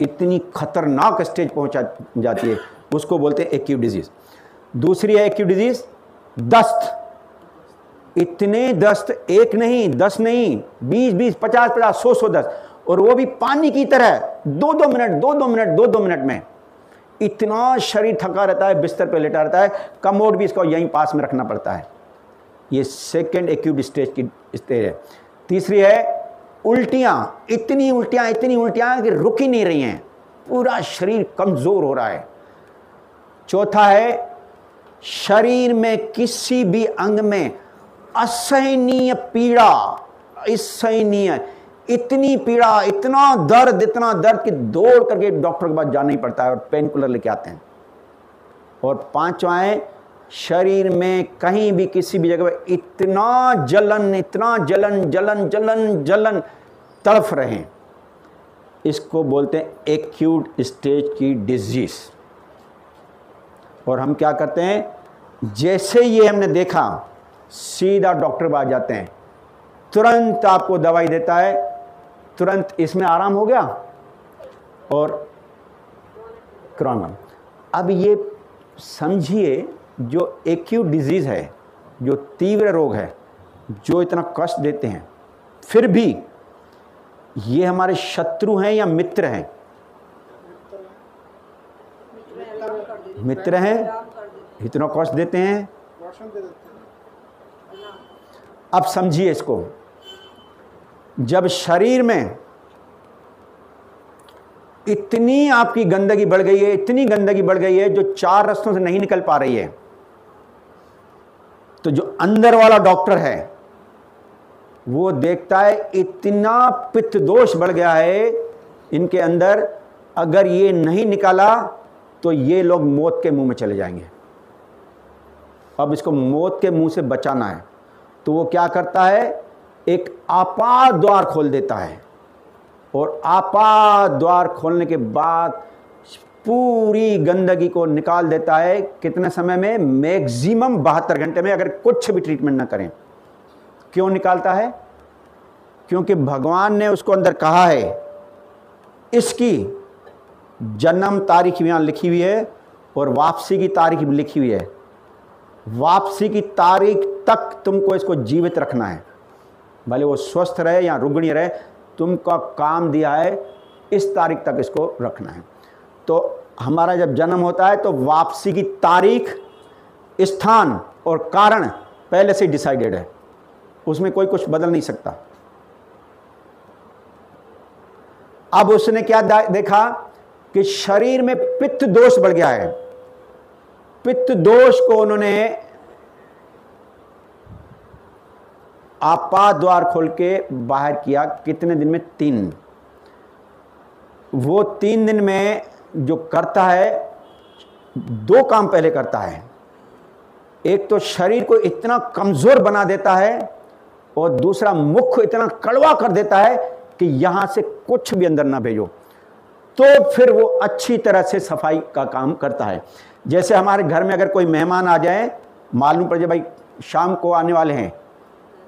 इतनी खतरनाक स्टेज पहुंचा जाती है, उसको बोलते हैं एक्यूट डिजीज। दूसरी है एक्यूट डिजीज दस्त। इतने दस्त, एक नहीं, 10 नहीं, 20, 50, 100 दस्त, और वो भी पानी की तरह 2-2 मिनट में। इतना शरीर थका रहता है, बिस्तर पे लेटा रहता है, कमोड भी इसको यहीं पास में रखना पड़ता है। ये सेकेंड एक्यूट स्टेज की स्टेज है। तीसरी है उल्टियां। इतनी उल्टियां कि रुक ही नहीं रही हैं, पूरा शरीर कमजोर हो रहा है। चौथा है शरीर में किसी भी अंग में असहनीय पीड़ा, असहनीय, इतनी पीड़ा, इतना दर्द कि दौड़ करके डॉक्टर के पास जाना ही पड़ता है और पेन किलर लेके आते हैं। और पांचवा है शरीर में कहीं भी किसी भी जगह पर इतना जलन तड़फ रहे हैं, इसको बोलते हैं एक्यूट स्टेज की डिजीज। और हम क्या करते हैं, जैसे ये हमने देखा सीधा डॉक्टर के पास जाते हैं, तुरंत आपको दवाई देता है, तुरंत इसमें आराम हो गया और क्रॉनिक। अब ये समझिए जो एक्यूट डिजीज है, जो तीव्र रोग है, जो इतना कष्ट देते हैं, फिर भी ये हमारे शत्रु हैं या मित्र हैं? मित्र हैं, इतना कष्ट देते हैं। अब समझिए इसको, जब शरीर में इतनी आपकी गंदगी बढ़ गई है, इतनी गंदगी बढ़ गई है जो 4 रास्तों से नहीं निकल पा रही है, तो जो अंदर वाला डॉक्टर है वो देखता है इतना पित्त दोष बढ़ गया है इनके अंदर, अगर ये नहीं निकाला तो ये लोग मौत के मुंह में चले जाएंगे। अब इसको मौत के मुंह से बचाना है, तो वो क्या करता है, एक आपात द्वार खोल देता है, और आपात द्वार खोलने के बाद पूरी गंदगी को निकाल देता है। कितने समय में? मैक्सिमम 72 घंटे में, अगर कुछ भी ट्रीटमेंट ना करें। क्यों निकालता है? क्योंकि भगवान ने उसको अंदर कहा है, इसकी जन्म तारीख यहाँ लिखी हुई है और वापसी की तारीख भी लिखी हुई है। वापसी की तारीख तक तुमको इसको जीवित रखना है, भले वो स्वस्थ रहे या रुग्णी रहे, तुमका काम दिया है इस तारीख तक इसको रखना है। तो हमारा जब जन्म होता है तो वापसी की तारीख, स्थान और कारण पहले से डिसाइडेड है, उसमें कोई कुछ बदल नहीं सकता। अब उसने क्या देखा कि शरीर में पित्त दोष बढ़ गया है। पित्त दोष को उन्होंने आपात द्वार खोल के बाहर किया। कितने दिन में? 3। वो 3 दिन में जो करता है, 2 काम पहले करता है। एक तो शरीर को इतना कमजोर बना देता है, और दूसरा मुख इतना कड़वा कर देता है कि यहां से कुछ भी अंदर ना भेजो। तो फिर वो अच्छी तरह से सफाई का काम करता है। जैसे हमारे घर में अगर कोई मेहमान आ जाए, मालूम पड़ जाए भाई शाम को आने वाले हैं,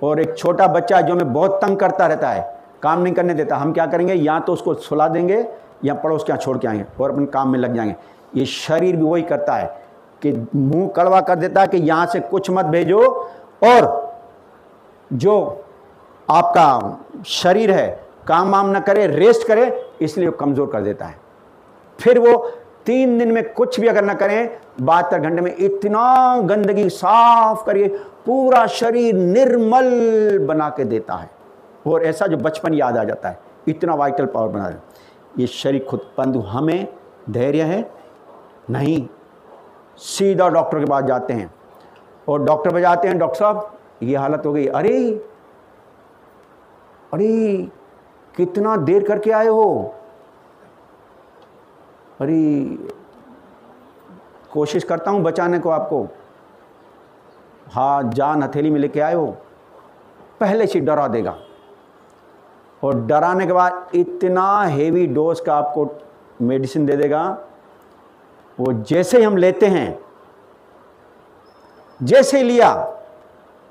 और एक छोटा बच्चा जो हमें बहुत तंग करता रहता है, काम नहीं करने देता, हम क्या करेंगे, या तो उसको सुला देंगे या पड़ोस के यहाँ छोड़ के आएंगे और अपने काम में लग जाएंगे। ये शरीर भी वही करता है कि मुंह कड़वा कर देता है कि यहाँ से कुछ मत भेजो, और जो आपका शरीर है काम वाम ना करे, रेस्ट करे, इसलिए वो कमज़ोर कर देता है। फिर वो 3 दिन में कुछ भी अगर ना करें, 72 घंटे में इतना गंदगी साफ करिए, पूरा शरीर निर्मल बना के देता है, और ऐसा जो बचपन याद आ जाता है, इतना वाइटल पावर बना देता है ये शरीर खुद। परंतु हमें धैर्य है नहीं, सीधा डॉक्टर के पास जाते हैं, और डॉक्टर पे जाते हैं, डॉक्टर साहब ये हालत हो गई। अरे कितना देर करके आए हो? अरे कोशिश करता हूं बचाने को आपको। हाँ, जान हथेली में लेके आए हो। पहले से डरा देगा, और डराने के बाद इतना हेवी डोज का आपको मेडिसिन दे देगा, वो जैसे ही हम लेते हैं, जैसे लिया,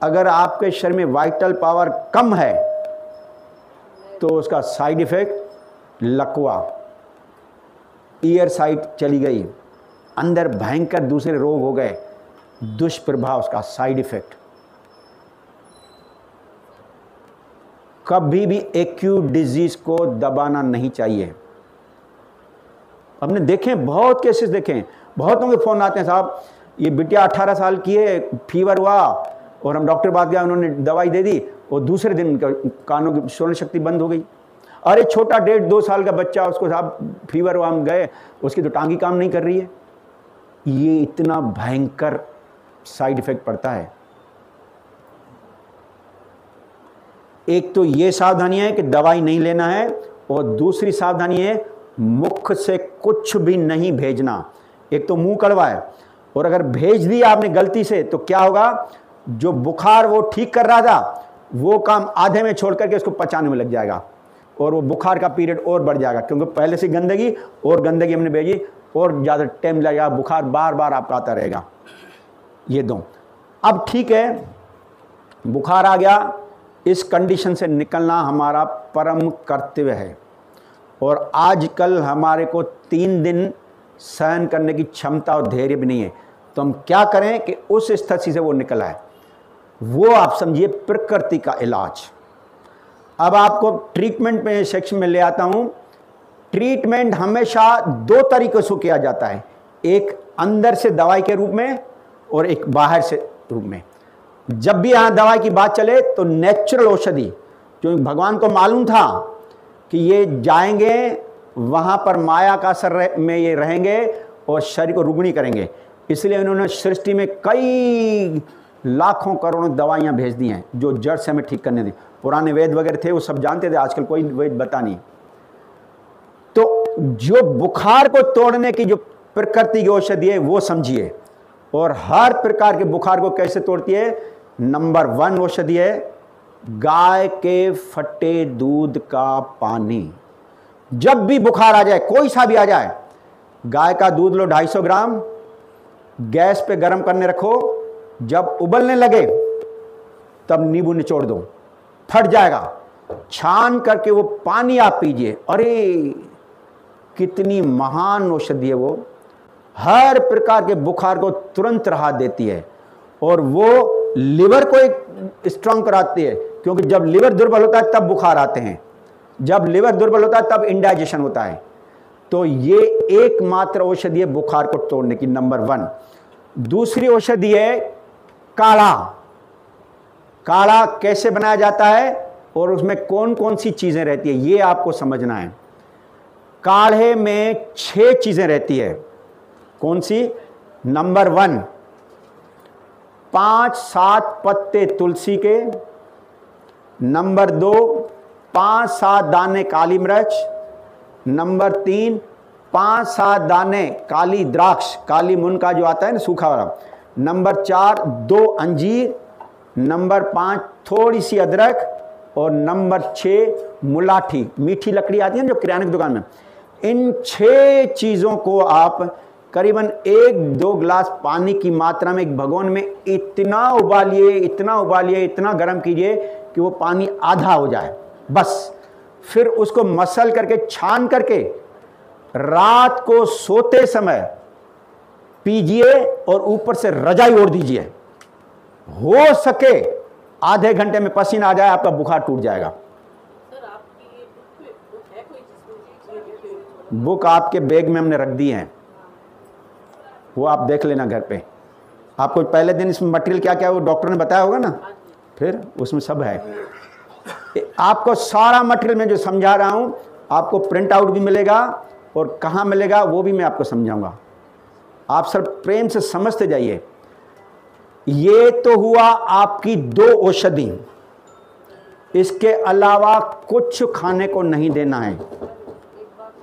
अगर आपके शरीर में वाइटल पावर कम है तो उसका साइड इफेक्ट लकवा, ईयर साइट चली गई, अंदर भयंकर दूसरे रोग हो गए, दुष्प्रभाव उसका साइड इफेक्ट। कभी भी एक्यूट डिजीज को दबाना नहीं चाहिए। हमने देखे, बहुत केसेस देखे, बहुतों के फोन आते हैं, साहब ये बिटिया 18 साल की है, फीवर हुआ और हम डॉक्टर पास गए, उन्होंने दवाई दे दी और दूसरे दिन कानों की सुनने शक्ति बंद हो गई। अरे छोटा 1.5-2 साल का बच्चा, उसको साहब फीवर हुआ, हम गए, उसकी तो टांगी काम नहीं कर रही है। ये इतना भयंकर साइड इफेक्ट पड़ता है। एक तो ये सावधानी है कि दवाई नहीं लेना है, और दूसरी सावधानी है मुख से कुछ भी नहीं भेजना। एक तो मुंह कड़वा है, और अगर भेज दिया आपने गलती से तो क्या होगा, जो बुखार वो ठीक कर रहा था वो काम आधे में छोड़ करके उसको पचाने में लग जाएगा, और वो बुखार का पीरियड और बढ़ जाएगा, क्योंकि पहले से गंदगी और गंदगी हमने भेजी, और ज़्यादा टाइम लगेगा, बुखार बार बार आपका आता रहेगा। ये दो। अब ठीक है, बुखार आ गया, इस कंडीशन से निकलना हमारा परम कर्तव्य है, और आजकल हमारे को 3 दिन सहन करने की क्षमता और धैर्य भी नहीं है। तो हम क्या करें कि उस स्थिति से वो निकल आए। वो आप समझिए प्रकृति का इलाज। अब आपको ट्रीटमेंट में सेक्शन में ले आता हूं। ट्रीटमेंट हमेशा दो तरीकों से किया जाता है, एक अंदर से दवाई के रूप में और एक बाहर से रूप में। जब भी यहां दवाई की बात चले तो नेचुरल औषधि, जो भगवान को मालूम था कि ये जाएंगे वहां पर माया का असर में ये रहेंगे और शरीर को रुग्णी करेंगे, इसलिए उन्होंने सृष्टि में कई लाखों करोड़ों दवाइयां भेज दी हैं जो जड़ से हमें ठीक करने दी। पुराने वेद वगैरह थे वो सब जानते थे, आजकल कोई वेद बता नहीं। तो जो बुखार को तोड़ने की जो प्रकृति की औषधि है वो समझिए, और हर प्रकार के बुखार को कैसे तोड़ती है। नंबर 1 औषधि है गाय के फटे दूध का पानी। जब भी बुखार आ जाए, कोई सा भी आ जाए, गाय का दूध लो 250 ग्राम, गैस पे गर्म करने रखो, जब उबलने लगे तब नींबू निचोड़ दो, फट जाएगा। छान करके वो पानी आप पीजिए। अरे कितनी महान औषधि है वो, हर प्रकार के बुखार को तुरंत राहत देती है, और वो लिवर को एक स्ट्रांग कराती है, क्योंकि जब लिवर दुर्बल होता है तब बुखार आते हैं, जब लिवर दुर्बल होता है तब इंडाइजेशन होता है। तो ये एकमात्र औषधि है बुखार को तोड़ने की, नंबर 1। दूसरी औषधि है काढ़ा। काढ़ा कैसे बनाया जाता है और उसमें कौन कौन सी चीजें रहती है ये आपको समझना है। काढ़े में 6 चीजें रहती है। कौन सी? नंबर 1 5-7 पत्ते तुलसी के, नंबर 2 5-7 दाने काली मिर्च, नंबर 3 5-7 दाने काली द्राक्ष, काली मुन का जो आता है ना सूखा वाला, नंबर 4 2 अंजीर, नंबर 5 थोड़ी सी अदरक, और नंबर 6 मुलाठी, मीठी लकड़ी आती है ना जो किराने की दुकान में। इन 6 चीज़ों को आप करीबन 1-2 गिलास पानी की मात्रा में एक भगोन में इतना उबालिए, इतना उबालिए, इतना गर्म कीजिए कि वो पानी आधा हो जाए बस। फिर उसको मसल करके छान करके रात को सोते समय पीजिए और ऊपर से रजाई ओढ़ दीजिए। हो सके आधे घंटे में पसीना आ जाए, आपका बुखार टूट जाएगा। सर आपकी बुक है कोई जिसमें बुक आपके बैग में हमने रख दी है, वो आप देख लेना घर पे। आपको पहले दिन इसमें मटेरियल क्या क्या है वो डॉक्टर ने बताया होगा ना, फिर उसमें सब है। आपको सारा मटेरियल मैं जो समझा रहा हूँ आपको प्रिंट आउट भी मिलेगा, और कहाँ मिलेगा वो भी मैं आपको समझाऊंगा। आप सर प्रेम से समझते जाइए। ये तो हुआ आपकी 2 औषधि, इसके अलावा कुछ खाने को नहीं देना है।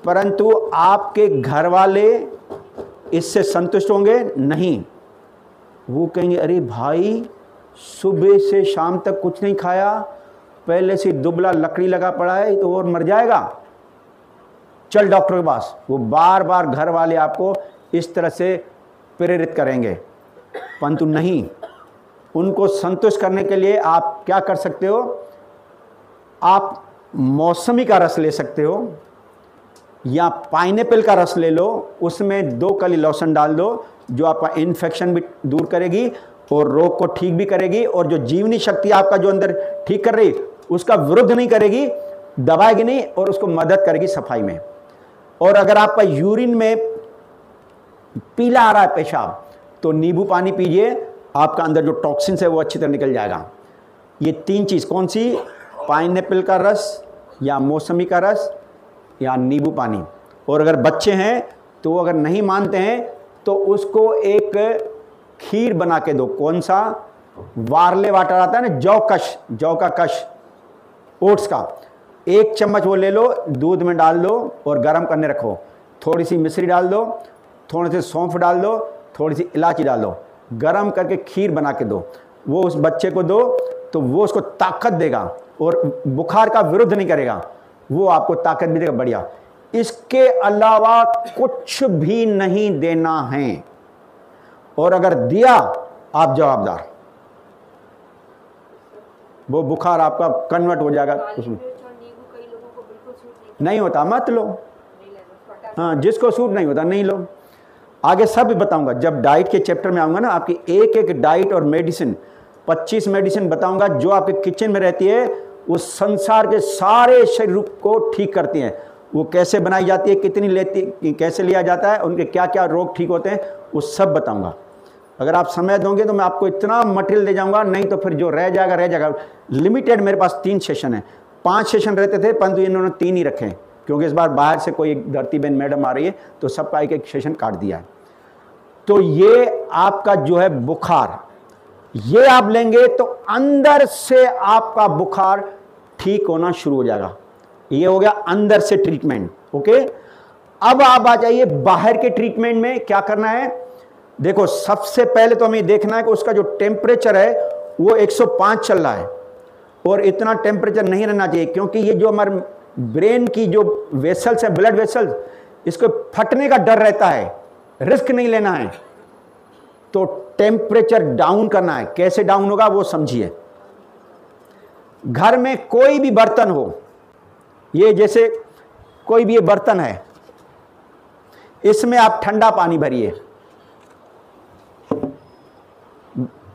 परंतु आपके घर वाले इससे संतुष्ट होंगे नहीं। वो कहेंगे अरे भाई सुबह से शाम तक कुछ नहीं खाया, पहले से दुबला लकड़ी लगा पड़ा है तो और मर जाएगा, चल डॉक्टर के पास। वो बार बार घर वाले आपको इस तरह से प्रेरित करेंगे, परंतु नहीं। उनको संतुष्ट करने के लिए आप क्या कर सकते हो, आप मौसमी का रस ले सकते हो या पाइनएप्पल का रस ले लो, उसमें 2 कली लहसुन डाल दो, जो आपका इन्फेक्शन भी दूर करेगी और रोग को ठीक भी करेगी, और जो जीवनी शक्ति आपका जो अंदर ठीक कर रही उसका विरुद्ध नहीं करेगी, दबाएगी नहीं, और उसको मदद करेगी सफाई में। और अगर आपका यूरिन में पीला आ रहा है पेशाब, तो नींबू पानी पीजिए, आपका अंदर जो टॉक्सिन्स है वो अच्छी तरह निकल जाएगा। ये 3 चीज़ कौन सी? पाइनएप्पल का रस या मौसमी का रस या नींबू पानी। और अगर बच्चे हैं तो अगर नहीं मानते हैं तो उसको एक खीर बना के दो। कौन सा? वारले वाटर आता है ना, जौ का कश, ओट्स का, 1 चम्मच वो ले लो, दूध में डाल दो और गर्म करने रखो। थोड़ी सी मिश्री डाल दो, थोड़ी सी सौंफ डाल दो, थोड़ी सी इलायची डाल दो, गर्म करके खीर बना के दो, वो उस बच्चे को दो, तो वो उसको ताकत देगा और बुखार का विरुद्ध नहीं करेगा, वो आपको ताकत भी देगा। बढ़िया। इसके अलावा कुछ भी नहीं देना है, और अगर दिया आप जवाबदार, वो बुखार आपका कन्वर्ट हो जाएगा उसमें। नहीं होता मत लो, हाँ, जिसको सूट नहीं होता नहीं लो। आगे सब बताऊंगा, जब डाइट के चैप्टर में आऊंगा ना, आपकी एक एक डाइट और मेडिसिन 25 मेडिसिन बताऊंगा जो आपके किचन में रहती है, वो संसार के सारे शरीर को ठीक करती हैं। वो कैसे बनाई जाती है, कितनी लेती, कैसे लिया जाता है, उनके क्या क्या रोग ठीक होते हैं, वो सब बताऊंगा। अगर आप समय दोगे तो मैं आपको इतना मटेरियल दे जाऊंगा, नहीं तो फिर जो रह जाएगा। लिमिटेड मेरे पास 3 सेशन है, 5 सेशन रहते थे, परंतु इन्होंने 3 ही रखे हैं, क्योंकि इस बार बाहर से कोई धरतीबेन मैडम आ रही है तो सबका एक सेशन काट दिया है। तो ये आपका जो है बुखार, ये आप लेंगे तो अंदर से आपका बुखार ठीक होना शुरू हो जाएगा। ये हो गया अंदर से ट्रीटमेंट। ओके, अब आप आ जाइए बाहर के ट्रीटमेंट में। क्या करना है, देखो सबसे पहले तो हमें देखना है कि उसका जो टेम्परेचर है वो 105 चल रहा है, और इतना टेम्परेचर नहीं रहना चाहिए, क्योंकि ये जो हमारे ब्रेन की जो वेसल्स है, ब्लड वेसल्स, इसको फटने का डर रहता है, रिस्क नहीं लेना है। तो टेम्परेचर डाउन करना है। कैसे डाउन होगा वो समझिए। घर में कोई भी बर्तन हो, ये जैसे कोई भी ये बर्तन है, इसमें आप ठंडा पानी भरिए,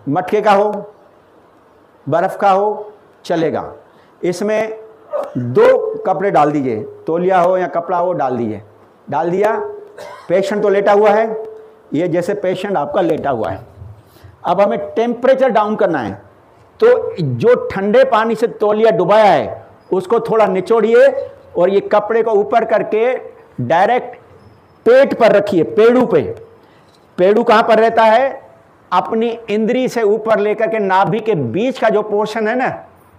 मटके का हो, बर्फ का हो, चलेगा। इसमें 2 कपड़े डाल दीजिए, तौलिया हो या कपड़ा हो, डाल दीजिए। डाल दिया, पेशेंट तो लेटा हुआ है, ये जैसे पेशेंट आपका लेटा हुआ है। अब हमें टेम्परेचर डाउन करना है, तो जो ठंडे पानी से तौलिया डुबाया है उसको थोड़ा निचोड़िए, और ये कपड़े को ऊपर करके डायरेक्ट पेट पर रखिए, पेड़ू पे। पेड़ू कहाँ पर रहता है, अपनी इंद्री से ऊपर लेकर के नाभि के बीच का जो पोर्शन है ना,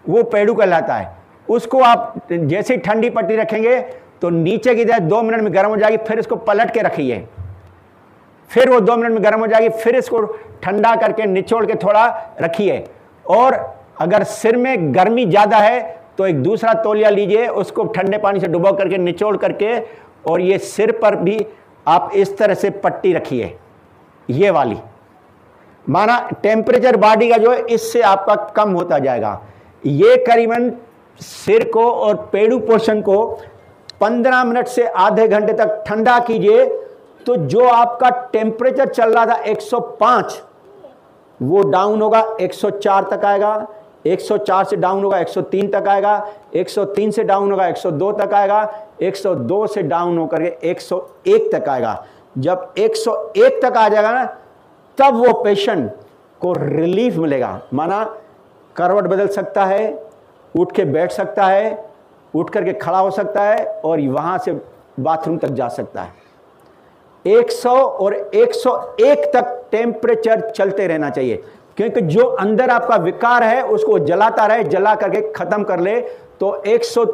वो पेड़ू कहलाता है। उसको आप जैसे ही ठंडी पट्टी रखेंगे तो नीचे की तरफ 2 मिनट में गर्म हो जाएगी, फिर इसको पलट के रखिए, फिर वो 2 मिनट में गर्म हो जाएगी, फिर इसको ठंडा करके निचोड़ के थोड़ा रखिए। और अगर सिर में गर्मी ज़्यादा है तो एक दूसरा तौलिया लीजिए, उसको ठंडे पानी से डुबो करके निचोड़ करके, और ये सिर पर भी आप इस तरह से पट्टी रखिए, ये वाली। माना टेम्परेचर बॉडी का जो है इससे आपका कम होता जाएगा। ये करीबन सिर को और पेड़ू पोर्शन को 15 मिनट से आधे घंटे तक ठंडा कीजिए, तो जो आपका टेम्परेचर चल रहा था 105, वो डाउन होगा 104 तक आएगा, 104 से डाउन होगा 103 तक आएगा, 103 से डाउन होगा 102 तक आएगा, 102 से डाउन होकर के 101 तक आएगा। जब 101 तक आ जाएगा ना, तब वो पेशेंट को रिलीफ मिलेगा। माना करवट बदल सकता है, उठ के बैठ सकता है, उठ करके खड़ा हो सकता है, और वहाँ से बाथरूम तक जा सकता है। 100 और 101 तक टेम्परेचर चलते रहना चाहिए, क्योंकि जो अंदर आपका विकार है उसको जलाता रहे, जला करके ख़त्म कर ले। तो 100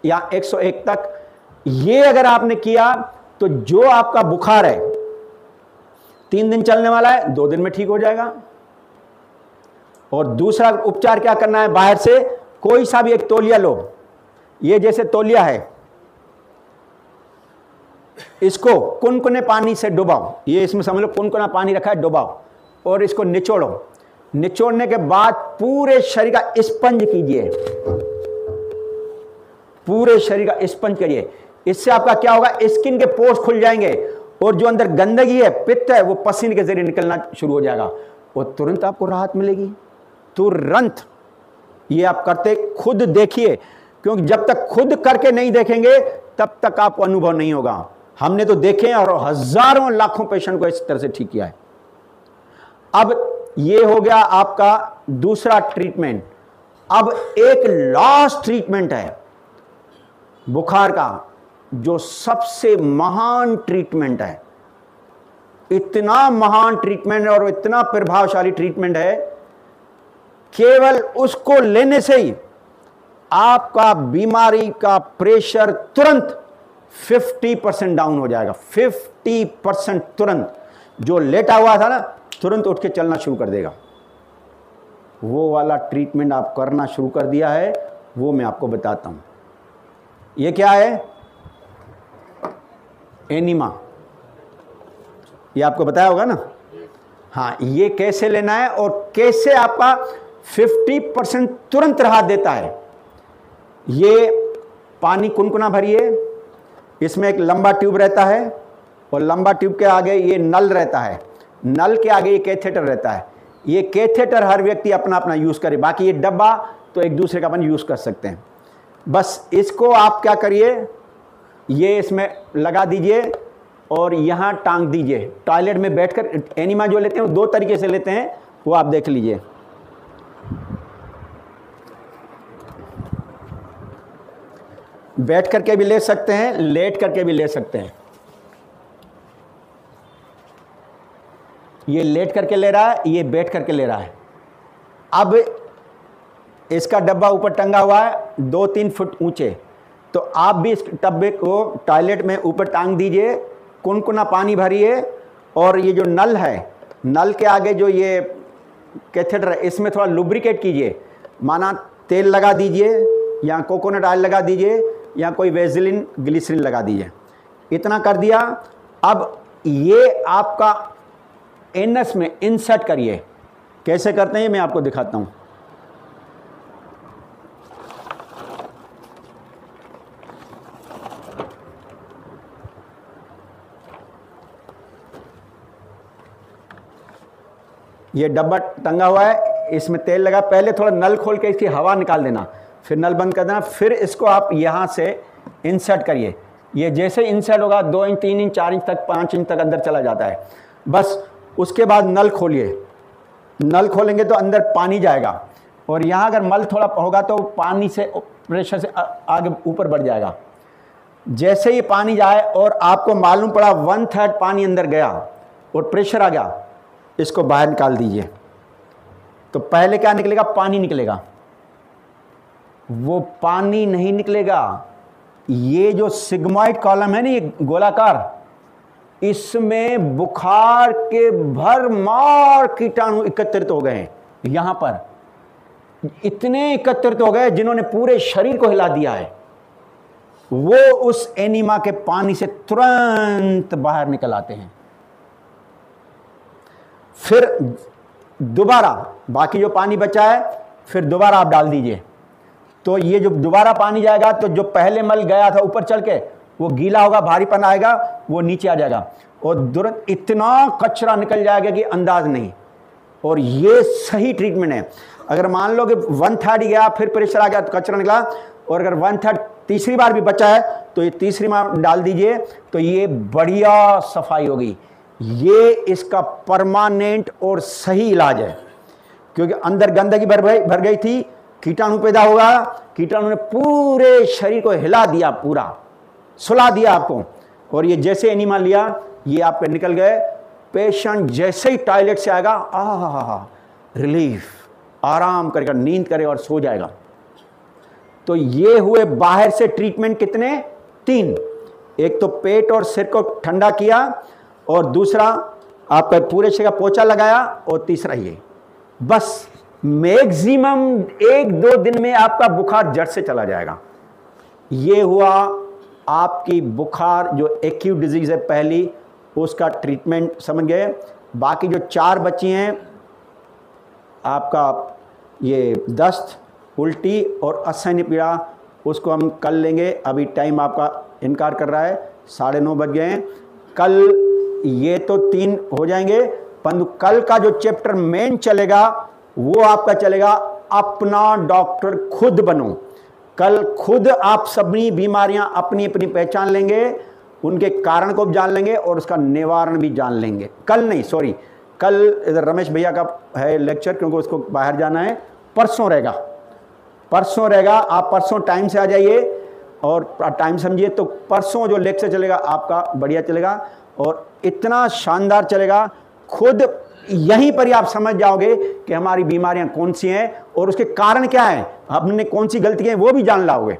या 101 तक ये अगर आपने किया तो जो आपका बुखार है 3 दिन चलने वाला है, 2 दिन में ठीक हो जाएगा। और दूसरा उपचार क्या करना है, बाहर से कोई सा भी एक तौलिया लो, ये जैसे तौलिया है, इसको कुनकुने पानी से डुबाओ, ये इसमें समझ लो कुनकुना पानी रखा है, डुबाओ और इसको निचोड़ो। निचोड़ने के बाद पूरे शरीर का स्पंज कीजिए, पूरे शरीर का स्पंज करिए। इससे आपका क्या होगा, स्किन के पोर्स खुल जाएंगे, और जो अंदर गंदगी है, पित्त है, वो पसीने के जरिए निकलना शुरू हो जाएगा, और तुरंत आपको राहत मिलेगी, तुरंत। ये आप करते खुद देखिए, क्योंकि जब तक खुद करके नहीं देखेंगे तब तक आपको अनुभव नहीं होगा। हमने तो देखे और हजारों लाखों पेशेंट को इस तरह से ठीक किया है। अब ये हो गया आपका दूसरा ट्रीटमेंट। अब एक लास्ट ट्रीटमेंट है बुखार का, जो सबसे महान ट्रीटमेंट है। इतना महान ट्रीटमेंट है और इतना प्रभावशाली ट्रीटमेंट है, केवल उसको लेने से ही आपका बीमारी का प्रेशर तुरंत 50% डाउन हो जाएगा। 50% तुरंत। जो लेटा हुआ था ना, तुरंत उठ के चलना शुरू कर देगा। वो वाला ट्रीटमेंट आप करना शुरू कर दिया है, वो मैं आपको बताता हूं। ये क्या है, एनीमा, ये आपको बताया होगा ना। हाँ, ये कैसे लेना है और कैसे आपका 50% तुरंत राहत देता है। ये पानी कुनकुना भरिए, इसमें एक लंबा ट्यूब रहता है, और लंबा ट्यूब के आगे ये नल रहता है, नल के आगे ये कैथेटर रहता है। ये कैथेटर हर व्यक्ति अपना अपना यूज़ करे। बाकी ये डब्बा तो एक दूसरे का अपन यूज़ कर सकते हैं। बस इसको आप क्या करिए, ये इसमें लगा दीजिए और यहाँ टांग दीजिए। टॉयलेट में बैठकर एनिमा जो लेते हैं वो 2 तरीके से लेते हैं, वो आप देख लीजिए। बैठ करके भी ले सकते हैं, लेट करके भी ले सकते हैं। ये लेट करके ले रहा है, ये बैठ करके ले रहा है। अब इसका डब्बा ऊपर टंगा हुआ है 2-3 फुट ऊंचे, तो आप भी इस डब्बे को टॉयलेट में ऊपर टांग दीजिए, कुनकुना पानी भरिए और ये जो नल है, नल के आगे जो ये कैथेटर है, इसमें थोड़ा लुब्रिकेट कीजिए। माना तेल लगा दीजिए या कोकोनट ऑयल लगा दीजिए या कोई वेजिलिन ग्लिसरीन लगा दीजिए। इतना कर दिया। अब ये आपका एनस में इंसर्ट करिए। कैसे करते हैं मैं आपको दिखाता हूं। ये डब्बा टंगा हुआ है, इसमें तेल लगा। पहले थोड़ा नल खोल के इसकी हवा निकाल देना, फिर नल बंद कर देना, फिर इसको आप यहाँ से इंसर्ट करिए। ये जैसे इंसर्ट होगा 2 इंच 3 इंच 4 इंच तक 5 इंच तक अंदर चला जाता है। बस उसके बाद नल खोलिए। नल खोलेंगे तो अंदर पानी जाएगा और यहाँ अगर मल थोड़ा होगा तो पानी से प्रेशर से आगे ऊपर बढ़ जाएगा। जैसे ही पानी जाए और आपको मालूम पड़ा 1/3 पानी अंदर गया और प्रेशर आ गया, इसको बाहर निकाल दीजिए। तो पहले क्या निकलेगा? पानी निकलेगा। वो पानी नहीं निकलेगा, ये जो सिग्मॉइड कॉलम है ना, ये गोलाकार, इसमें बुखार के भरमार कीटाणु एकत्रित हो गए हैं। यहां पर इतने एकत्रित हो गए जिन्होंने पूरे शरीर को हिला दिया है। वो उस एनीमा के पानी से तुरंत बाहर निकल आते हैं। फिर दोबारा बाकी जो पानी बचा है फिर दोबारा आप डाल दीजिए। तो ये जो दोबारा पानी जाएगा तो जो पहले मल गया था ऊपर चल के वो गीला होगा, भारीपन आएगा, वो नीचे आ जाएगा और तुरंत इतना कचरा निकल जाएगा कि अंदाज नहीं। और ये सही ट्रीटमेंट है। अगर मान लो कि 1/3 गया, फिर प्रेशर आ गया तो कचरा निकला, और अगर 1/3 तीसरी बार भी बचा है तो ये तीसरी बार डाल दीजिए, तो ये बढ़िया सफाई होगी। ये इसका परमानेंट और सही इलाज है, क्योंकि अंदर गंदगी भर गई थी, कीटाणु पैदा होगा, कीटाणु ने पूरे शरीर को हिला दिया, पूरा सुला दिया आपको। और ये जैसे एनीमा लिया, ये आपके निकल गए। पेशेंट जैसे ही टॉयलेट से आएगा, आहा रिलीफ, आराम करेगा, नींद करे और सो जाएगा। तो ये हुए बाहर से ट्रीटमेंट कितने? 3। एक तो पेट और सिर को ठंडा किया, और दूसरा आपका पूरे शरीर का पोछा लगाया, और तीसरा ये। बस मैक्सिमम 1-2 दिन में आपका बुखार जड़ से चला जाएगा। ये हुआ आपकी बुखार जो एक्यूट डिजीज है पहली, उसका ट्रीटमेंट समझ गए। बाकी जो 4 बची हैं, आपका ये दस्त, उल्टी और असहनीय पीड़ा, उसको हम कल लेंगे। अभी टाइम आपका इनकार कर रहा है, 9:30 बज गए हैं। कल ये तो 3 हो जाएंगे, परंतु कल का जो चैप्टर मेन चलेगा वो आपका चलेगा अपना डॉक्टर खुद बनो। कल खुद आप सभी बीमारियां अपनी अपनी पहचान लेंगे, उनके कारण को भी जान लेंगे और उसका निवारण भी जान लेंगे। कल नहीं, सॉरी, कल इधर रमेश भैया का है लेक्चर, क्योंकि उसको बाहर जाना है। परसों रहेगा। आप परसों टाइम से आ जाइए और टाइम समझिए। तो परसों जो लेक्चर चलेगा आपका बढ़िया चलेगा और इतना शानदार चलेगा, खुद यहीं पर ही आप समझ जाओगे कि हमारी बीमारियां कौन सी हैं और उसके कारण क्या है, हमने कौन सी गलतियां हैं वो भी जान लाओगे।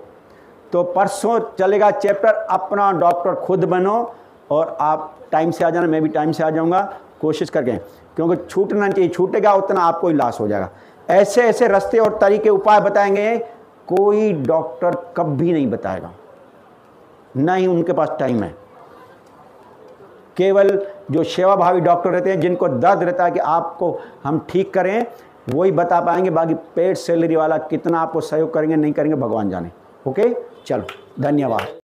तो परसों चलेगा चैप्टर अपना डॉक्टर खुद बनो, और आप टाइम से आ जाना, मैं भी टाइम से आ जाऊंगा कोशिश करके, क्योंकि छूटना चाहिए। छूटेगा उतना आपको ही लॉस हो जाएगा। ऐसे ऐसे रास्ते और तरीके उपाय बताएंगे, कोई डॉक्टर कभी नहीं बताएगा, ना ही उनके पास टाइम है। केवल जो सेवाभावी डॉक्टर रहते हैं, जिनको दर्द रहता है कि आपको हम ठीक करें, वही बता पाएंगे। बाकी पेड सैलरी वाला कितना आपको सहयोग करेंगे नहीं करेंगे भगवान जाने। ओके, चलो, धन्यवाद।